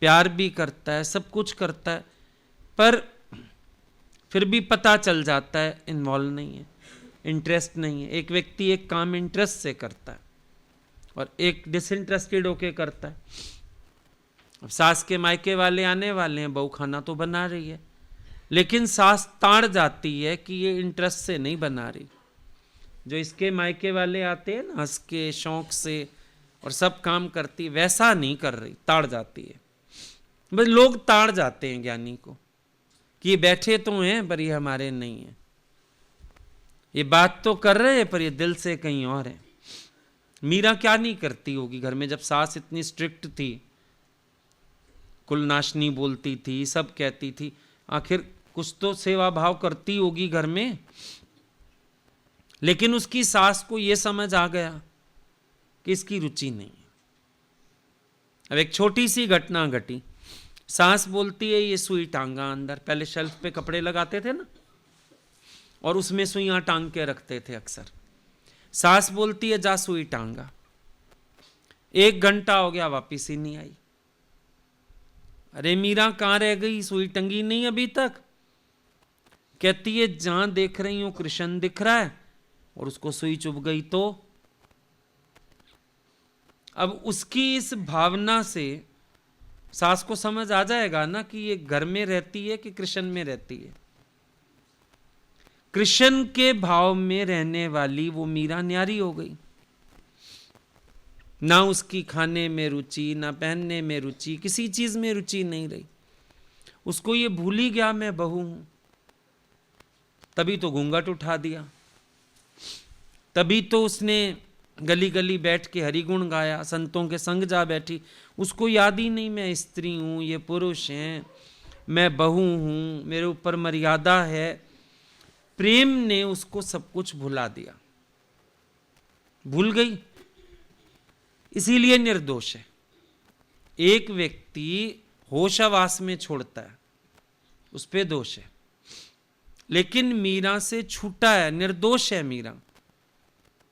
प्यार भी करता है, सब कुछ करता है, पर फिर भी पता चल जाता है इन्वॉल्व नहीं है, इंटरेस्ट नहीं है। एक व्यक्ति एक काम इंटरेस्ट से करता है और एक डिसइंटरेस्टेड होके करता है। अब सास के मायके वाले आने वाले हैं, बहू खाना तो बना रही है, लेकिन सास ताड़ जाती है कि ये इंटरेस्ट से नहीं बना रही। जो इसके मायके वाले आते हैं ना, हंस के, शौक से और सब काम करती, वैसा नहीं कर रही, ताड़ जाती है। बस लोग ताड़ जाते हैं ज्ञानी को कि ये बैठे तो हैं पर ये हमारे नहीं है, ये बात तो कर रहे हैं पर ये दिल से कहीं और है। मीरा क्या नहीं करती होगी घर में, जब सास इतनी स्ट्रिक्ट थी, कुलनाशनी बोलती थी, सब कहती थी, आखिर कुछ तो सेवा भाव करती होगी घर में। लेकिन उसकी सास को यह समझ आ गया कि इसकी रुचि नहीं है। अब एक छोटी सी घटना घटी, सास बोलती है ये सुई टांगा अंदर, पहले शेल्फ पे कपड़े लगाते थे ना और उसमें सुइयां टांग के रखते थे अक्सर। सास बोलती है जा सुई टांगा। 1 घंटा हो गया, वापिस ही नहीं आई। अरे मीरा कहां रह गई, सुई टंगी नहीं अभी तक। कहती है जहां देख रही हूं कृष्ण दिख रहा है और उसको सुई चुभ गई। तो अब उसकी इस भावना से सास को समझ आ जाएगा ना कि ये घर में रहती है कि कृष्ण में रहती है। कृष्ण के भाव में रहने वाली वो मीरा न्यारी हो गई। ना उसकी खाने में रुचि, ना पहनने में रुचि, किसी चीज में रुचि नहीं रही। उसको ये भूल ही गया मैं बहू हूं। तभी तो घूंघट उठा दिया, तभी तो उसने गली गली बैठ के हरिगुण गाया, संतों के संग जा बैठी। उसको याद ही नहीं मैं स्त्री हूं, ये पुरुष हैं, मैं बहू हूं, मेरे ऊपर मर्यादा है। प्रेम ने उसको सब कुछ भुला दिया, भूल गई, इसीलिए निर्दोष है। एक व्यक्ति होशावास में छोड़ता है, उस पे दोष है, लेकिन मीरा से छूटा है, निर्दोष है मीरा।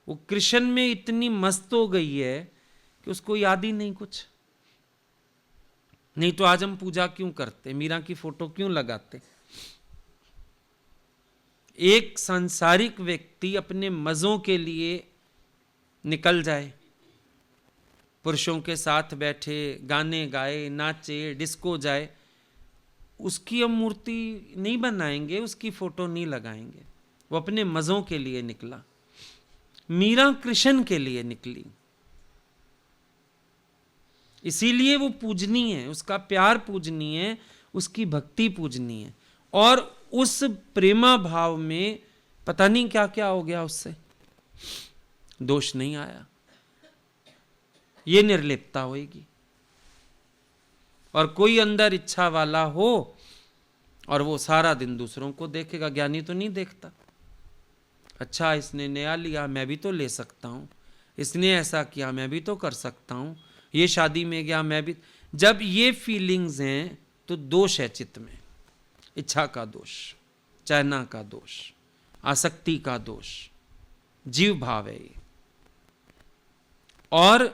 वो कृष्ण में इतनी मस्त हो गई है कि उसको याद ही नहीं कुछ। नहीं तो आज हम पूजा क्यों करते, मीरा की फोटो क्यों लगाते। एक सांसारिक व्यक्ति अपने मजों के लिए निकल जाए, पुरुषों के साथ बैठे, गाने गाए, नाचे, डिस्को जाए, उसकी हम मूर्ति नहीं बनाएंगे, उसकी फोटो नहीं लगाएंगे। वो अपने मजों के लिए निकला। मीरा कृष्ण के लिए निकली, इसीलिए वो पूजनीय है, उसका प्यार पूजनीय है, उसकी भक्ति पूजनीय है। और उस प्रेमा भाव में पता नहीं क्या क्या हो गया, उससे दोष नहीं आया। ये निर्लिप्तता होगी। और कोई अंदर इच्छा वाला हो और वो सारा दिन दूसरों को देखेगा, ज्ञानी तो नहीं देखता। अच्छा इसने नया लिया, मैं भी तो ले सकता हूं, इसने ऐसा किया, मैं भी तो कर सकता हूं, ये शादी में गया, मैं भी। जब ये फीलिंग्स हैं तो दोष है चित्त में, इच्छा का दोष, चाहना का दोष, आसक्ति का दोष, जीव भाव है ये। और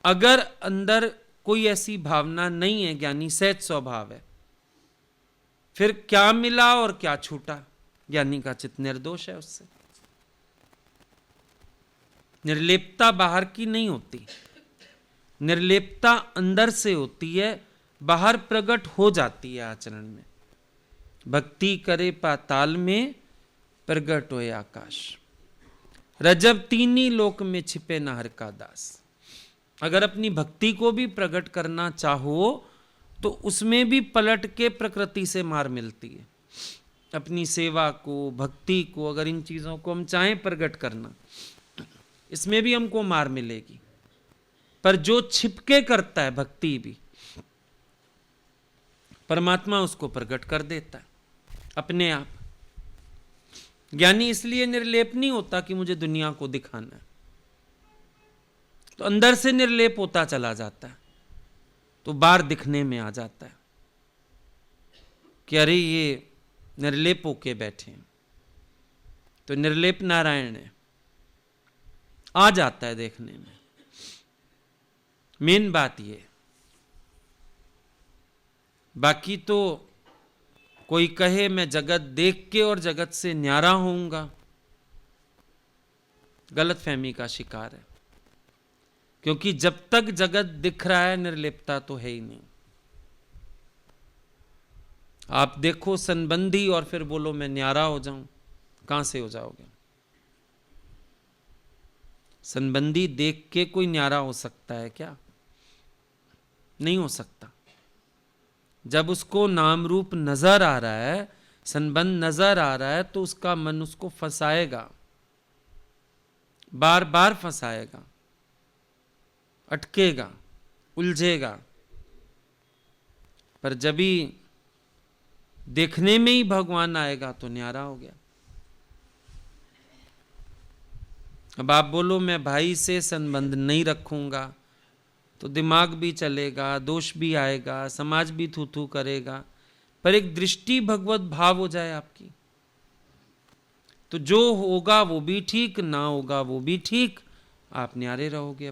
अगर अंदर कोई ऐसी भावना नहीं है, ज्ञानी सहज स्वभाव है, फिर क्या मिला और क्या छूटा, ज्ञानी का चित्त निर्दोष है उससे। निर्लेपता बाहर की नहीं होती, निर्लेपता अंदर से होती है, बाहर प्रकट हो जाती है आचरण में। भक्ति करे पाताल में, प्रगट होए आकाश। रजब तीनी लोक में छिपे न हर का दास। अगर अपनी भक्ति को भी प्रकट करना चाहो तो उसमें भी पलट के प्रकृति से मार मिलती है। अपनी सेवा को, भक्ति को, अगर इन चीजों को हम चाहें प्रकट करना, इसमें भी हमको मार मिलेगी। पर जो छिपके करता है भक्ति भी, परमात्मा उसको प्रकट कर देता है अपने आप। ज्ञानी इसलिए निर्लेप नहीं होता कि मुझे दुनिया को दिखाना है, तो अंदर से निर्लेप होता चला जाता है, तो बाहर दिखने में आ जाता है कि अरे ये निर्लेप होके बैठे हैं, तो निर्लेप नारायण है, आ जाता है देखने में। मेन बात ये। बाकी तो कोई कहे मैं जगत देख के और जगत से न्यारा होऊंगा, गलत फहमी का शिकार है। क्योंकि जब तक जगत दिख रहा है निर्लिप्तता तो है ही नहीं। आप देखो संबंधी और फिर बोलो मैं न्यारा हो जाऊं, कहां से हो जाओगे? संबंधी देख के कोई न्यारा हो सकता है क्या? नहीं हो सकता। जब उसको नाम रूप नजर आ रहा है, संबंध नजर आ रहा है, तो उसका मन उसको फंसाएगा, बार बार फंसाएगा, अटकेगा, उलझेगा। पर जब भी देखने में ही भगवान आएगा तो न्यारा हो गया। अब आप बोलो मैं भाई से संबंध नहीं रखूंगा तो दिमाग भी चलेगा, दोष भी आएगा, समाज भी थू थू करेगा, पर एक दृष्टि भगवत भाव हो जाए आपकी, तो जो होगा वो भी ठीक, ना होगा वो भी ठीक, आप न्यारे रहोगे।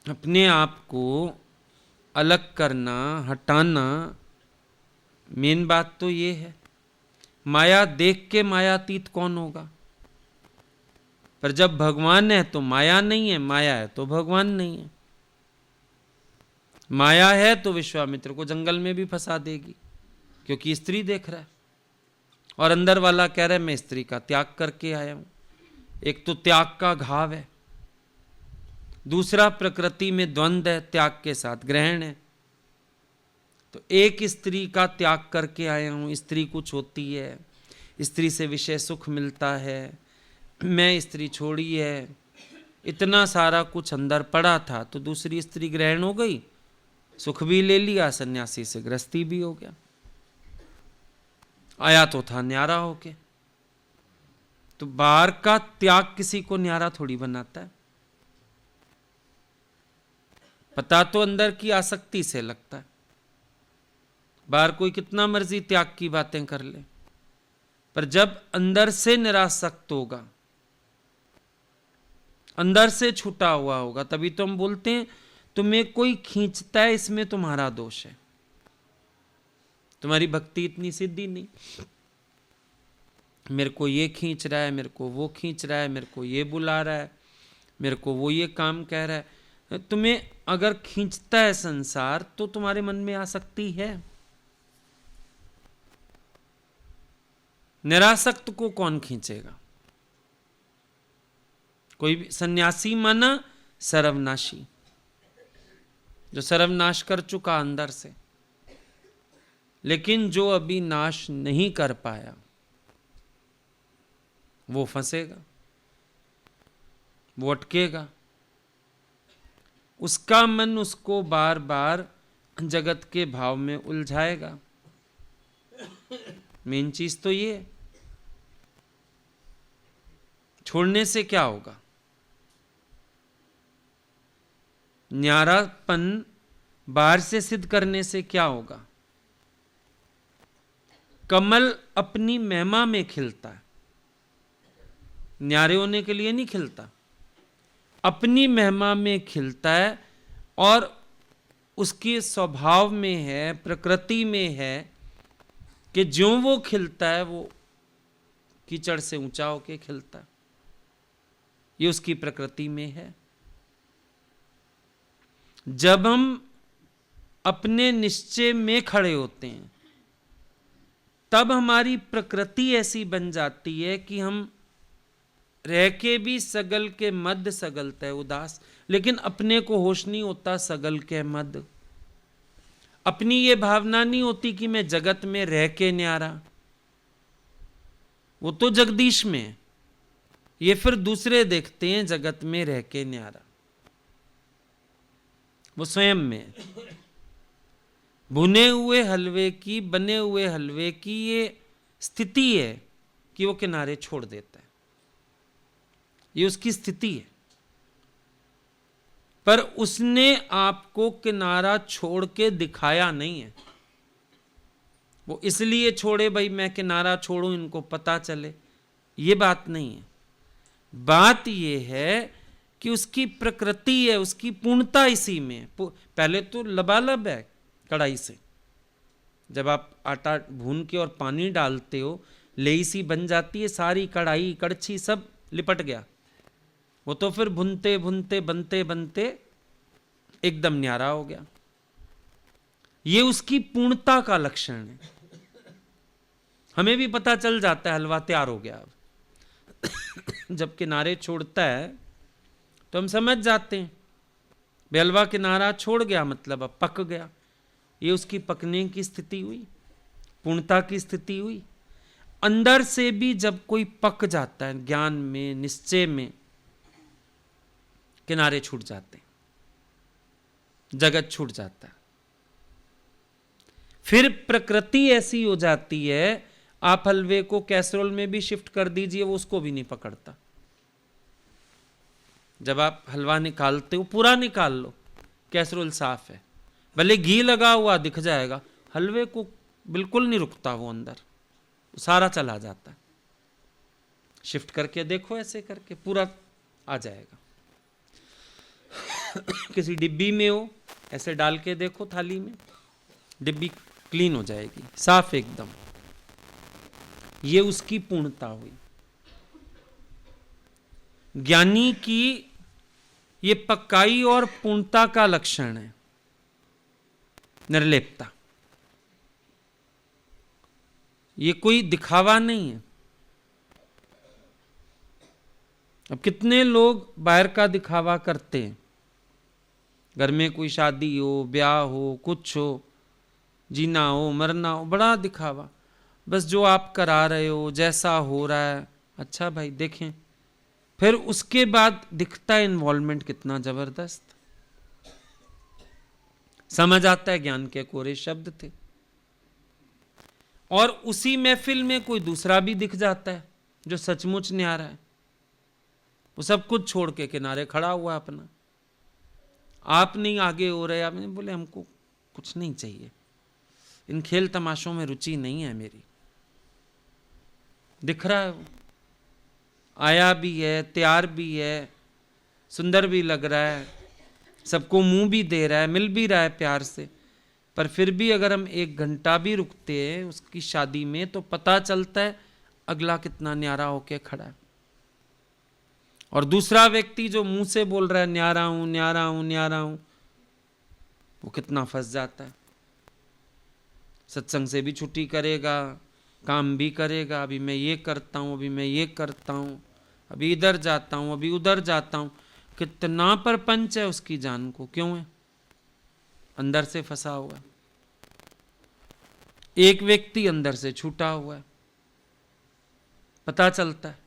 अपने आप को अलग करना, हटाना, मेन बात तो ये है। माया देख के मायातीत कौन होगा? पर जब भगवान है तो माया नहीं है, माया है तो भगवान नहीं है। माया है तो विश्वामित्र को जंगल में भी फंसा देगी, क्योंकि स्त्री देख रहा है और अंदर वाला कह रहा है मैं स्त्री का त्याग करके आया हूं। एक तो त्याग का घाव है, दूसरा प्रकृति में द्वंद्व है, त्याग के साथ ग्रहण है। तो एक स्त्री का त्याग करके आया हूं, स्त्री कुछ होती है, स्त्री से विषय सुख मिलता है, मैं स्त्री छोड़ी है, इतना सारा कुछ अंदर पड़ा था, तो दूसरी स्त्री ग्रहण हो गई, सुख भी ले लिया, सन्यासी से गृहस्थी भी हो गया। आया तो था न्यारा होके। तो बाहर का त्याग किसी को न्यारा थोड़ी बनाता है। पता तो अंदर की आसक्ति से लगता है। बाहर कोई कितना मर्जी त्याग की बातें कर ले, पर जब अंदर से निरासक्त होगा, अंदर से छूटा हुआ होगा, तभी तो हम बोलते हैं तुम्हें कोई खींचता है, इसमें तुम्हारा दोष है, तुम्हारी भक्ति इतनी सिद्धि नहीं। मेरे को ये खींच रहा है, मेरे को वो खींच रहा है, मेरे को ये बुला रहा है, मेरे को वो ये काम कह रहा है। तुम्हें अगर खींचता है संसार तो तुम्हारे मन में आसक्ति है। निरासक्त को कौन खींचेगा? कोई भी सन्यासी माना सर्वनाशी, जो सर्वनाश कर चुका अंदर से। लेकिन जो अभी नाश नहीं कर पाया वो फंसेगा, वो अटकेगा, उसका मन उसको बार बार जगत के भाव में उलझाएगा। मेन चीज तो ये, छोड़ने से क्या होगा? न्यारापन बाहर से सिद्ध करने से क्या होगा? कमल अपनी महिमा में खिलता है, न्यारे होने के लिए नहीं खिलता, अपनी महिमा में खिलता है और उसके स्वभाव में है, प्रकृति में है कि ज्यों वो खिलता है वो कीचड़ से ऊंचा होके खिलता है। ये उसकी प्रकृति में है। जब हम अपने निश्चय में खड़े होते हैं तब हमारी प्रकृति ऐसी बन जाती है कि हम रह के भी सगल के मध्य सगलत है उदास, लेकिन अपने को होश नहीं होता सगल के मध्य। अपनी ये भावना नहीं होती कि मैं जगत में रह के न्यारा, वो तो जगदीश में है, ये फिर दूसरे देखते हैं जगत में रह के न्यारा, वो स्वयं में है। भुने हुए हलवे की, बने हुए हलवे की ये स्थिति है कि वो किनारे छोड़ देता है, ये उसकी स्थिति है। पर उसने आपको किनारा छोड़ के दिखाया नहीं है। वो इसलिए छोड़े भाई मैं किनारा छोड़ूं इनको पता चले, ये बात नहीं है। बात ये है कि उसकी प्रकृति है, उसकी पूर्णता इसी में। पहले तो लबालब है कढ़ाई से, जब आप आटा भून के और पानी डालते हो लेई सी बन जाती है, सारी कढ़ाई कड़छी सब लिपट गया। वो तो फिर भुनते भुनते बनते बनते एकदम न्यारा हो गया। ये उसकी पूर्णता का लक्षण है। हमें भी पता चल जाता है हलवा तैयार हो गया। अब जब किनारे छोड़ता है तो हम समझ जाते हैं भाई हलवा किनारा छोड़ गया मतलब अब पक गया। ये उसकी पकने की स्थिति हुई, पूर्णता की स्थिति हुई। अंदर से भी जब कोई पक जाता है ज्ञान में, निश्चय में, किनारे छूट जाते हैं, जगत छूट जाता है। फिर प्रकृति ऐसी हो जाती है, आप हलवे को कैसरोल में भी शिफ्ट कर दीजिए वो उसको भी नहीं पकड़ता। जब आप हलवा निकालते हो पूरा निकाल लो, कैसरोल साफ है, भले घी लगा हुआ दिख जाएगा, हलवे को बिल्कुल नहीं रुकता वो अंदर, सारा चला जाता है। शिफ्ट करके देखो, ऐसे करके पूरा आ जाएगा। किसी डिब्बी में हो ऐसे डाल के देखो थाली में, डिब्बी क्लीन हो जाएगी, साफ एकदम। ये उसकी पूर्णता हुई। ज्ञानी की ये पक्काई और पूर्णता का लक्षण है, निर्लेपता। ये कोई दिखावा नहीं है। अब कितने लोग बाहर का दिखावा करते हैं, घर में कोई शादी हो, ब्याह हो, कुछ हो, जीना हो, मरना हो, बड़ा दिखावा। बस जो आप करा रहे हो, जैसा हो रहा है, अच्छा भाई देखें। फिर उसके बाद दिखता है इन्वॉल्वमेंट कितना जबरदस्त। समझ आता है ज्ञान के कोरे शब्द थे। और उसी महफिल में कोई दूसरा भी दिख जाता है जो सचमुच न्यारा है, वो सब कुछ छोड़ के किनारे खड़ा हुआ अपना। आप नहीं आगे हो रहे, आपने बोले हमको कुछ नहीं चाहिए, इन खेल तमाशों में रुचि नहीं है मेरी। दिख रहा है वो, आया भी है, तैयार भी है, सुंदर भी लग रहा है, सबको मुंह भी दे रहा है, मिल भी रहा है प्यार से। पर फिर भी अगर हम 1 घंटा भी रुकते हैं उसकी शादी में तो पता चलता है अगला कितना न्यारा होके खड़ा है। और दूसरा व्यक्ति जो मुंह से बोल रहा है न्यारा हूं न्यारा हूं न्यारा हूं, वो कितना फंस जाता है। सत्संग से भी छुट्टी करेगा, काम भी करेगा, अभी मैं ये करता हूं, अभी मैं ये करता हूं, अभी इधर जाता हूं, अभी उधर जाता हूं। कितना परपंच है उसकी जान को, क्यों है? अंदर से फंसा हुआ है। एक व्यक्ति अंदर से छूटा हुआ है, पता चलता है।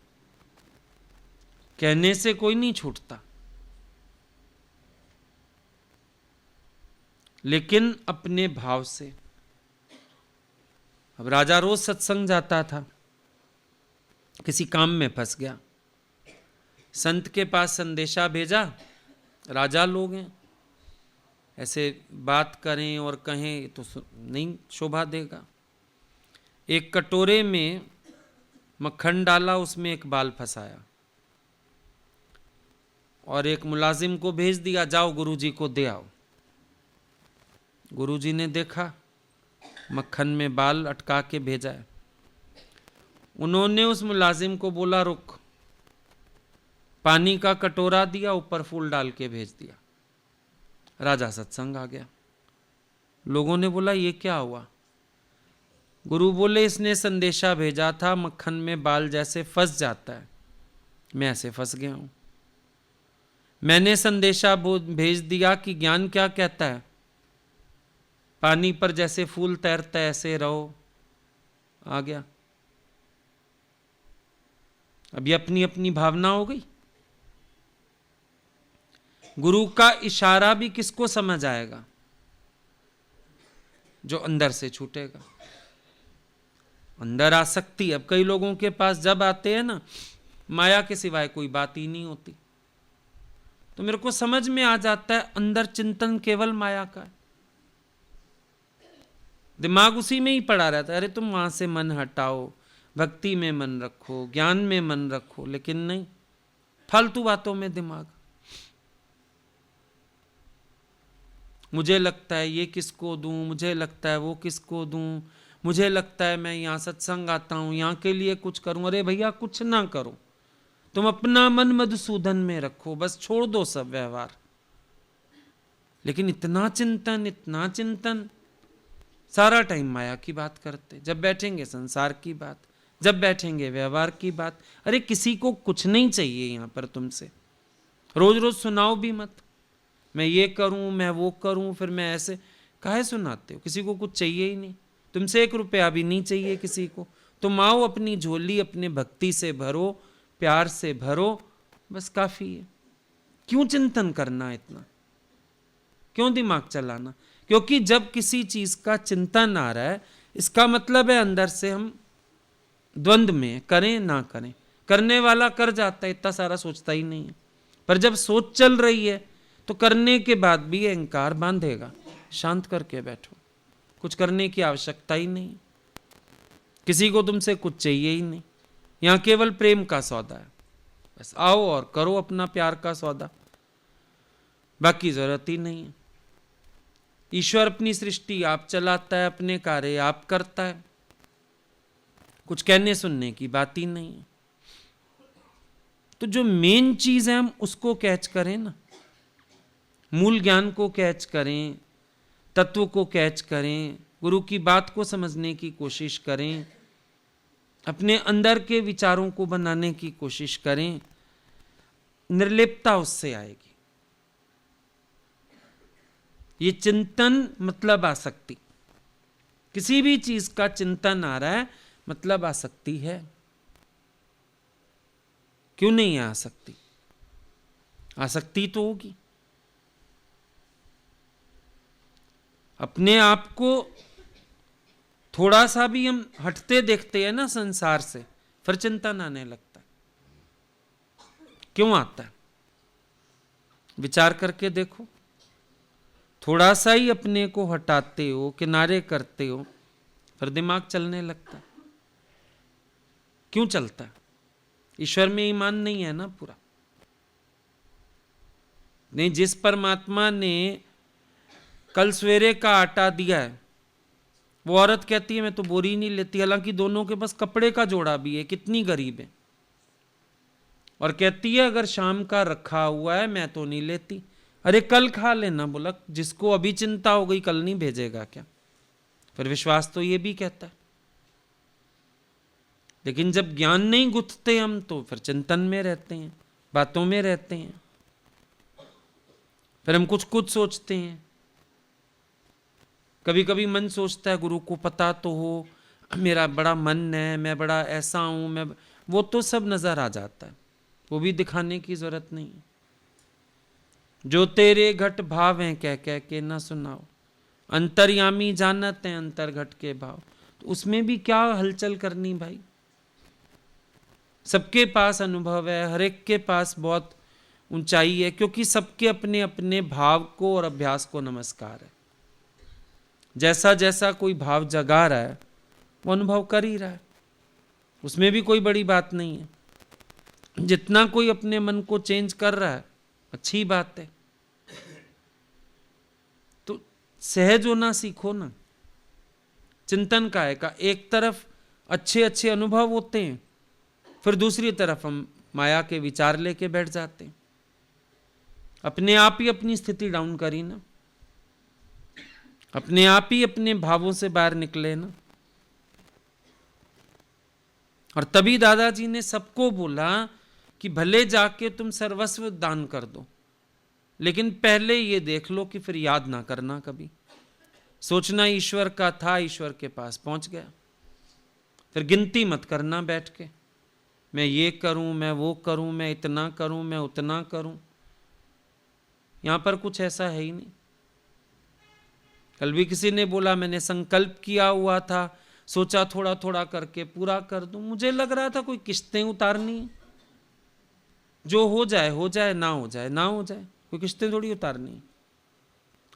कहने से कोई नहीं छूटता, लेकिन अपने भाव से। अब राजा रोज सत्संग जाता था, किसी काम में फंस गया, संत के पास संदेशा भेजा, राजा लोग हैं, ऐसे बात करें और कहें तो नहीं शोभा देगा। एक कटोरे में मक्खन डाला, उसमें एक बाल फंसाया, और एक मुलाजिम को भेज दिया, जाओ गुरुजी को दे आओ। गुरुजी ने देखा, मक्खन में बाल अटका के भेजा है। उन्होंने उस मुलाजिम को बोला रुक, पानी का कटोरा दिया, ऊपर फूल डाल के भेज दिया। राजा सत्संग आ गया। लोगों ने बोला ये क्या हुआ? गुरु बोले इसने संदेशा भेजा था, मक्खन में बाल जैसे फंस जाता है, मैं ऐसे फंस गया हूं। मैंने संदेशा भेज दिया कि ज्ञान क्या कहता है, पानी पर जैसे फूल तैरता है ऐसे रहो, आ गया। अभी अपनी अपनी भावना हो गई। गुरु का इशारा भी किसको समझ आएगा? जो अंदर से छूटेगा। अंदर आसक्ति, अब कई लोगों के पास जब आते हैं ना, माया के सिवाय कोई बात ही नहीं होती, तो मेरे को समझ में आ जाता है अंदर चिंतन केवल माया का है। दिमाग उसी में ही पड़ा रहता है, अरे तुम वहां से मन हटाओ, भक्ति में मन रखो, ज्ञान में मन रखो, लेकिन नहीं, फालतू बातों में दिमाग। मुझे लगता है ये किसको दूं, मुझे लगता है वो किसको दूं, मुझे लगता है मैं यहाँ सत्संग आता हूँ, यहाँ के लिए कुछ करूं। अरे भैया कुछ ना करो, तुम अपना मन मधुसूदन में रखो, बस छोड़ दो सब व्यवहार। लेकिन इतना चिंतन, सारा टाइम माया की बात करते, जब बैठेंगे संसार की बात, जब बैठेंगे व्यवहार की बात। अरे किसी को कुछ नहीं चाहिए यहाँ पर तुमसे, रोज रोज सुनाओ भी मत, मैं ये करूं, मैं वो करूं, फिर मैं ऐसे। काहे सुनाते हो? किसी को कुछ चाहिए ही नहीं, तुमसे 1 रुपया भी नहीं चाहिए किसी को। तुम आओ, अपनी झोली अपने भक्ति से भरो, प्यार से भरो, बस काफी है। क्यों चिंतन करना इतना, क्यों दिमाग चलाना? क्योंकि जब किसी चीज का चिंतन आ रहा है, इसका मतलब है अंदर से हम द्वंद्व में, करें ना करें। करने वाला कर जाता है, इतना सारा सोचता ही नहीं है। पर जब सोच चल रही है तो करने के बाद भी अहंकार बांधेगा। शांत करके बैठो, कुछ करने की आवश्यकता ही नहीं, किसी को तुमसे कुछ चाहिए ही नहीं। यहां केवल प्रेम का सौदा है, बस आओ और करो अपना प्यार का सौदा, बाकी जरूरत ही नहीं है। ईश्वर अपनी सृष्टि आप चलाता है, अपने कार्य आप करता है, कुछ कहने सुनने की बात ही नहीं है। तो जो मेन चीज है हम उसको कैच करें ना, मूल ज्ञान को कैच करें, तत्व को कैच करें, गुरु की बात को समझने की कोशिश करें, अपने अंदर के विचारों को बनाने की कोशिश करें। निर्लिप्तता उससे आएगी। ये चिंतन मतलब आसक्ति, किसी भी चीज का चिंतन आ रहा है मतलब आसक्ति है। क्यों नहीं है आसक्ति? आसक्ति तो होगी। अपने आप को थोड़ा सा भी हम हटते देखते हैं ना संसार से, फिर चिंतन आने लगता है। क्यों आता है? विचार करके देखो। थोड़ा सा ही अपने को हटाते हो, किनारे करते हो, फिर दिमाग चलने लगता है। क्यों चलता है? ईश्वर में ईमान नहीं है ना पूरा। नहीं, जिस परमात्मा ने कल सवेरे का आटा दिया है, वो औरत कहती है मैं तो बोरी नहीं लेती, हालांकि दोनों के पास कपड़े का जोड़ा भी है, कितनी गरीब है, और कहती है अगर शाम का रखा हुआ है मैं तो नहीं लेती। अरे कल खा लेना। बोला जिसको अभी चिंता हो गई कल नहीं भेजेगा क्या? फिर विश्वास तो ये भी कहता है। लेकिन जब ज्ञान नहीं गुथते हम, तो फिर चिंतन में रहते हैं, बातों में रहते हैं, फिर हम कुछ कुछ सोचते हैं। कभी कभी मन सोचता है गुरु को पता तो हो, मेरा बड़ा मन है, मैं बड़ा ऐसा हूं, मैं, वो तो सब नजर आ जाता है, वो भी दिखाने की जरूरत नहीं है। जो तेरे घट भाव हैं कह कह के ना सुनाओ, अंतर्यामी जानत हैं अंतर घट के भाव। तो उसमें भी क्या हलचल करनी भाई? सबके पास अनुभव है, हर एक के पास बहुत ऊंचाई है, क्योंकि सबके अपने अपने भाव को और अभ्यास को नमस्कार है। जैसा जैसा कोई भाव जगा रहा है वो अनुभव कर ही रहा है, उसमें भी कोई बड़ी बात नहीं है। जितना कोई अपने मन को चेंज कर रहा है अच्छी बात है, तो सहज होना सीखो ना। चिंतन काय का एक तरफ अच्छे अच्छे अनुभव होते हैं, फिर दूसरी तरफ हम माया के विचार लेके बैठ जाते हैं। अपने आप ही अपनी स्थिति डाउन करी ना, अपने आप ही अपने भावों से बाहर निकले ना। और तभी दादाजी ने सबको बोला कि भले जाके तुम सर्वस्व दान कर दो, लेकिन पहले ये देख लो कि फिर याद ना करना कभी। सोचना ईश्वर का था, ईश्वर के पास पहुंच गया, फिर गिनती मत करना बैठ के, मैं ये करूं, मैं वो करूं, मैं इतना करूं, मैं उतना करूं। यहां पर कुछ ऐसा है ही नहीं। कल भी किसी ने बोला मैंने संकल्प किया हुआ था, सोचा थोड़ा थोड़ा करके पूरा कर दूं। मुझे लग रहा था कोई किस्तें उतारनी, जो हो जाए हो जाए, ना हो जाए ना हो जाए, कोई किस्तें थोड़ी उतारनी।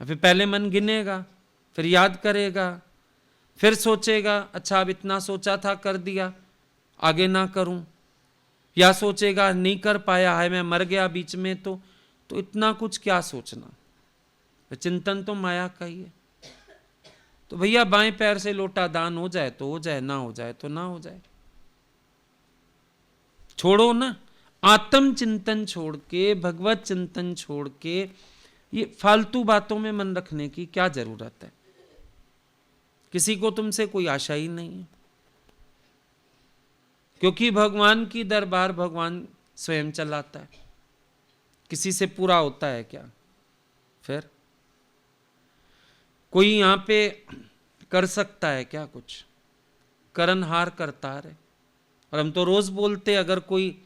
फिर पहले मन गिनेगा, फिर याद करेगा, फिर सोचेगा अच्छा अब इतना सोचा था कर दिया, आगे ना करूं। या सोचेगा नहीं कर पाया है, मैं मर गया बीच में, तो इतना कुछ क्या सोचना। चिंतन तो माया का ही है। तो भैया बाएं पैर से लोटा दान हो जाए तो हो जाए, ना हो जाए तो ना हो जाए। छोड़ो ना, आत्म चिंतन छोड़ के, भगवत चिंतन छोड़ के ये फालतू बातों में मन रखने की क्या जरूरत है। किसी को तुमसे कोई आशा ही नहीं है, क्योंकि भगवान की दरबार भगवान स्वयं चलाता है। किसी से पूरा होता है क्या? फिर कोई यहां पे कर सकता है क्या कुछ? करनहार करता है। और हम तो रोज बोलते, अगर कोई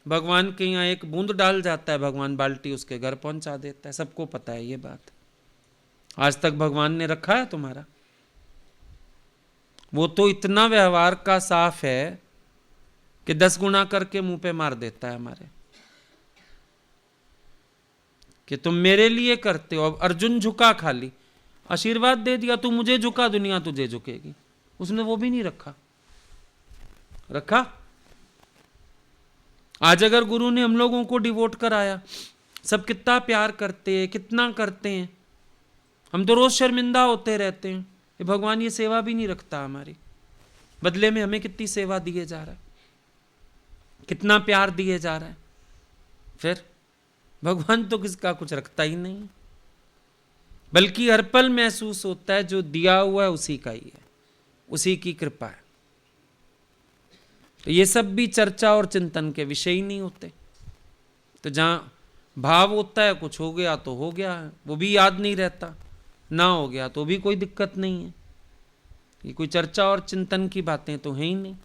भगवान के यहाँ एक बूंद डाल जाता है, भगवान बाल्टी उसके घर पहुंचा देता है। सबको पता है ये बात। आज तक भगवान ने रखा है तुम्हारा? वो तो इतना व्यवहार का साफ है कि 10 गुना करके मुंह पे मार देता है हमारे, कि तुम मेरे लिए करते हो। अब अर्जुन झुका, खाली आशीर्वाद दे दिया, तू मुझे झुका, दुनिया तुझे झुकेगी। उसने वो भी नहीं रखा। आज अगर गुरु ने हम लोगों को डिवोट कराया, सब कितना प्यार करते हैं, कितना करते हैं। हम तो रोज शर्मिंदा होते रहते हैं, ये भगवान ये सेवा भी नहीं रखता हमारी। बदले में हमें कितनी सेवा दिए जा रहा है, कितना प्यार दिए जा रहा है। फिर भगवान तो किसका कुछ रखता ही नहीं, बल्कि हर पल महसूस होता है जो दिया हुआ है उसी का ही है, उसी की कृपा है। तो ये सब भी चर्चा और चिंतन के विषय ही नहीं होते। तो जहां भाव होता है, कुछ हो गया तो हो गया है, वो भी याद नहीं रहता, ना हो गया तो भी कोई दिक्कत नहीं है। ये कोई चर्चा और चिंतन की बातें तो है ही नहीं,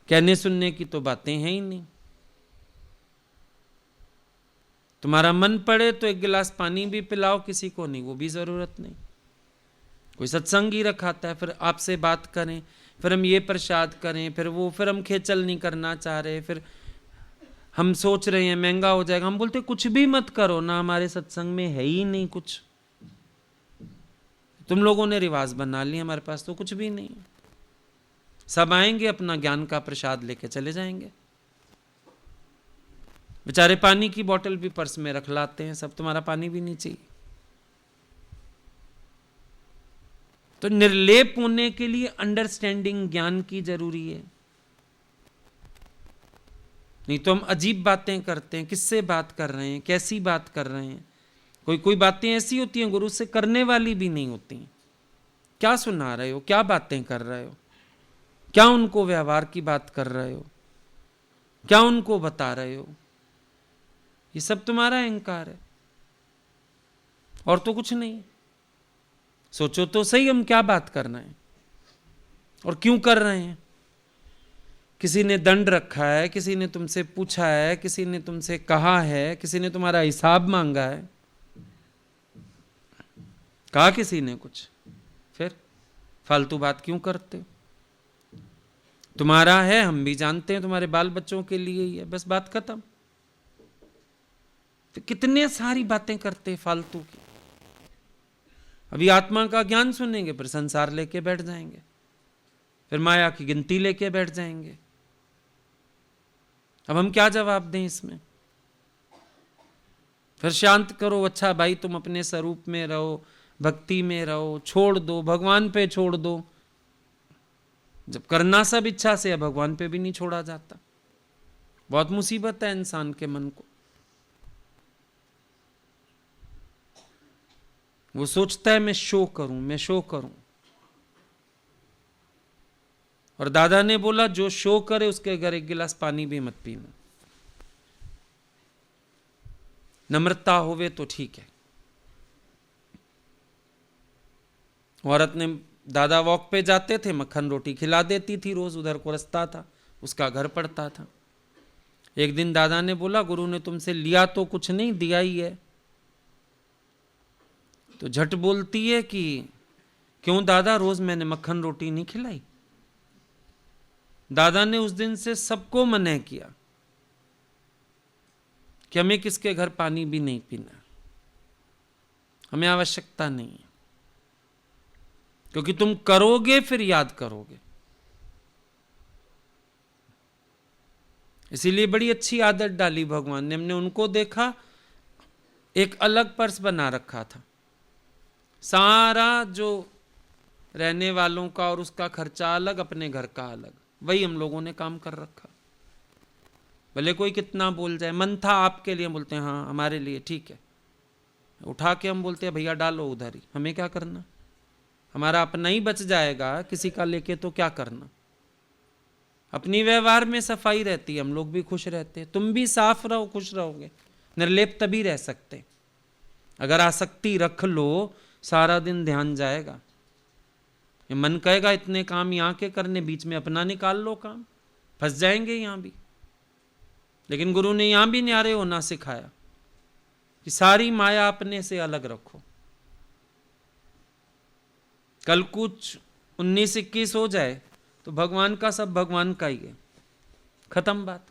कहने सुनने की तो बातें हैं ही नहीं। तुम्हारा मन पड़े तो एक गिलास पानी भी पिलाओ किसी को, नहीं वो भी जरूरत नहीं। कोई सत्संग ही रखाता है, फिर आपसे बात करें, फिर हम ये प्रसाद करें, फिर वो, फिर हम खेचल नहीं करना चाह रहे, फिर हम सोच रहे हैं महंगा हो जाएगा। हम बोलते कुछ भी मत करो ना, हमारे सत्संग में है ही नहीं कुछ। तुम लोगों ने रिवाज बना लिया, हमारे पास तो कुछ भी नहीं है। सब आएंगे, अपना ज्ञान का प्रसाद लेके चले जाएंगे। बेचारे पानी की बोतल भी पर्स में रख लाते हैं सब, तुम्हारा पानी भी नहीं चाहिए। तो निर्लेप होने के लिए अंडरस्टैंडिंग, ज्ञान की जरूरी है। नहीं तो हम अजीब बातें करते हैं। किससे बात कर रहे हैं, कैसी बात कर रहे हैं। कोई बातें ऐसी होती हैं गुरु से करने वाली भी नहीं होती। क्या सुना रहे हो, क्या बातें कर रहे हो, क्या उनको व्यवहार की बात कर रहे हो, क्या उनको बता रहे हो। ये सब तुम्हारा अहंकार है और तो कुछ नहीं। सोचो तो सही, हम क्या बात करना है और क्यों कर रहे हैं। किसी ने दंड रखा है, किसी ने तुमसे पूछा है, किसी ने तुमसे कहा है, किसी ने तुम्हारा हिसाब मांगा है, कहा किसी ने कुछ, फिर फालतू बात क्यों करते हो। तुम्हारा है, हम भी जानते हैं, तुम्हारे बाल बच्चों के लिए ही है, बस बात खत्म। तो कितने सारी बातें करते फालतू की। अभी आत्मा का ज्ञान सुनेंगे, फिर संसार लेके बैठ जाएंगे, फिर माया की गिनती लेके बैठ जाएंगे। अब हम क्या जवाब दें इसमें। फिर शांत करो, अच्छा भाई तुम अपने स्वरूप में रहो, भक्ति में रहो, छोड़ दो, भगवान पे छोड़ दो। जब करना सब इच्छा से है, भगवान पे भी नहीं छोड़ा जाता। बहुत मुसीबत है इंसान के मन को। वो सोचता है मैं शो करूं, मैं शो करूं। और दादा ने बोला जो शो करे उसके घर एक गिलास पानी भी मत पीना। नम्रता होवे तो ठीक है। औरत ने, दादा वॉक पे जाते थे, मक्खन रोटी खिला देती थी रोज, उधर को रास्ता था, उसका घर पड़ता था। एक दिन दादा ने बोला गुरु ने तुमसे लिया तो कुछ नहीं, दिया ही है। तो झट बोलती है कि क्यों दादा, रोज मैंने मक्खन रोटी नहीं खिलाई। दादा ने उस दिन से सबको मना किया कि हमें किसके घर पानी भी नहीं पीना, हमें आवश्यकता नहीं है, क्योंकि तुम करोगे फिर याद करोगे। इसीलिए बड़ी अच्छी आदत डाली भगवान ने। हमने उनको देखा, एक अलग पर्स बना रखा था, सारा जो रहने वालों का और उसका खर्चा अलग, अपने घर का अलग, वही हम लोगों ने काम कर रखा। भले कोई कितना बोल जाए, मन था आपके लिए, बोलते हैं हाँ हमारे लिए ठीक है, उठा के हम बोलते हैं भैया डालो उधर ही, हमें क्या करना, हमारा अपना ही बच जाएगा, किसी का लेके तो क्या करना। अपनी व्यवहार में सफाई रहती है, हम लोग भी खुश रहते हैं। तुम भी साफ रहो, खुश रहोगे। निर्लेप तभी रह सकते। अगर आसक्ति रख लो, सारा दिन ध्यान जाएगा। ये मन कहेगा इतने काम यहाँ के करने, बीच में अपना निकाल लो काम, फंस जाएंगे यहाँ भी। लेकिन गुरु ने यहाँ भी न्यारे होना सिखाया कि सारी माया अपने से अलग रखो। कल कुछ 19-21 हो जाए तो भगवान का सब भगवान का ही है, खत्म बात।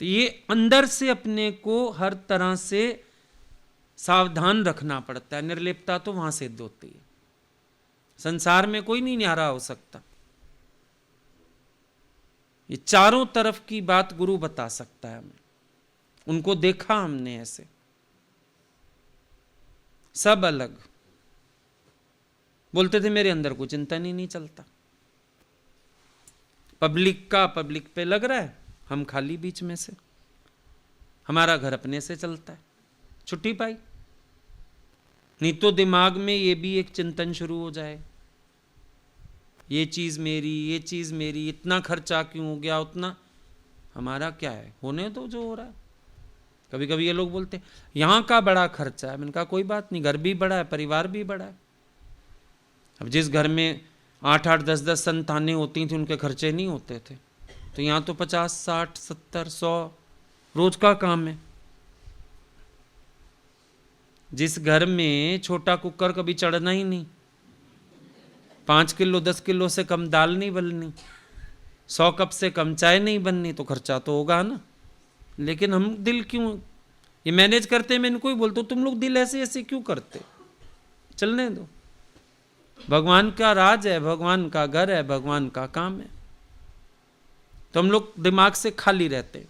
तो ये अंदर से अपने को हर तरह से सावधान रखना पड़ता है। निर्लिप्तता तो वहां सिद्ध होती है। संसार में कोई नहीं न्यारा हो सकता। ये चारों तरफ की बात गुरु बता सकता है हमें, उनको देखा हमने ऐसे, सब अलग। बोलते थे मेरे अंदर कोई चिंतन ही नहीं चलता, पब्लिक का पब्लिक पे लग रहा है, हम खाली बीच में से, हमारा घर अपने से चलता है। छुट्टी पाई नहीं तो दिमाग में ये भी एक चिंतन शुरू हो जाए, ये चीज मेरी, ये चीज मेरी, इतना खर्चा क्यों हो गया, उतना हमारा क्या है, होने दो जो हो रहा है। कभी कभी ये लोग बोलते हैं यहाँ का बड़ा खर्चा है, मैंने कहा कोई बात नहीं, घर भी बड़ा है, परिवार भी बड़ा है। अब जिस घर में 8-8, 10-10 संतानें होती थी, उनके खर्चे नहीं होते थे, तो यहाँ तो 50, 60, 70, 100 रोज का काम है। जिस घर में छोटा कुकर कभी चढ़ना ही नहीं, 5 किलो 10 किलो से कम दाल नहीं बननी, 100 कप से कम चाय नहीं बननी, तो खर्चा तो होगा ना। लेकिन हम दिल क्यों ये मैनेज करते हैं। मैं इनको ही बोलता हूँ तुम लोग दिल ऐसे ऐसे क्यों करते, चलने दो। भगवान का राज है, भगवान का घर है, भगवान का काम है। तो हम लोग दिमाग से खाली रहते,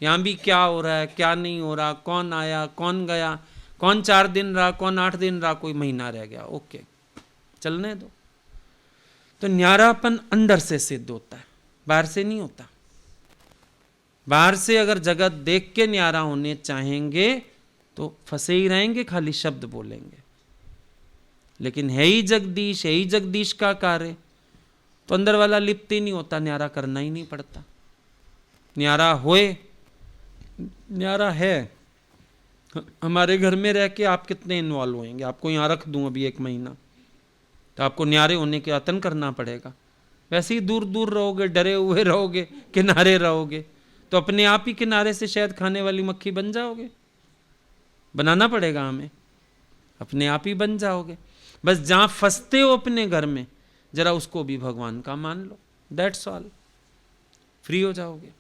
यहाँ भी क्या हो रहा है, क्या नहीं हो रहा, कौन आया, कौन गया, कौन 4 दिन रहा, कौन 8 दिन रहा, कोई महीना रह गया, ओके चलने दो। तो न्यारापन अंदर से सिद्ध होता है, बाहर से नहीं होता। बाहर से अगर जगत देख के न्यारा होने चाहेंगे तो फंसे ही रहेंगे, खाली शब्द बोलेंगे। लेकिन है ही जगदीश का कार्य, तो अंदर वाला लिप्त ही नहीं होता, न्यारा करना ही नहीं पड़ता। न्यारा होए, न्यारा है। हमारे घर में रह के आप कितने इन्वॉल्व होंगे, आपको यहाँ रख दूं अभी 1 महीना, तो आपको न्यारे होने के यत्न करना पड़ेगा। वैसे ही दूर दूर रहोगे, डरे हुए रहोगे, किनारे रहोगे, तो अपने आप ही किनारे से शहद खाने वाली मक्खी बन जाओगे। बनाना पड़ेगा हमें, अपने आप ही बन जाओगे। बस जहां फंसते हो अपने घर में, जरा उसको भी भगवान का मान लो, दैट्स ऑल, फ्री हो जाओगे।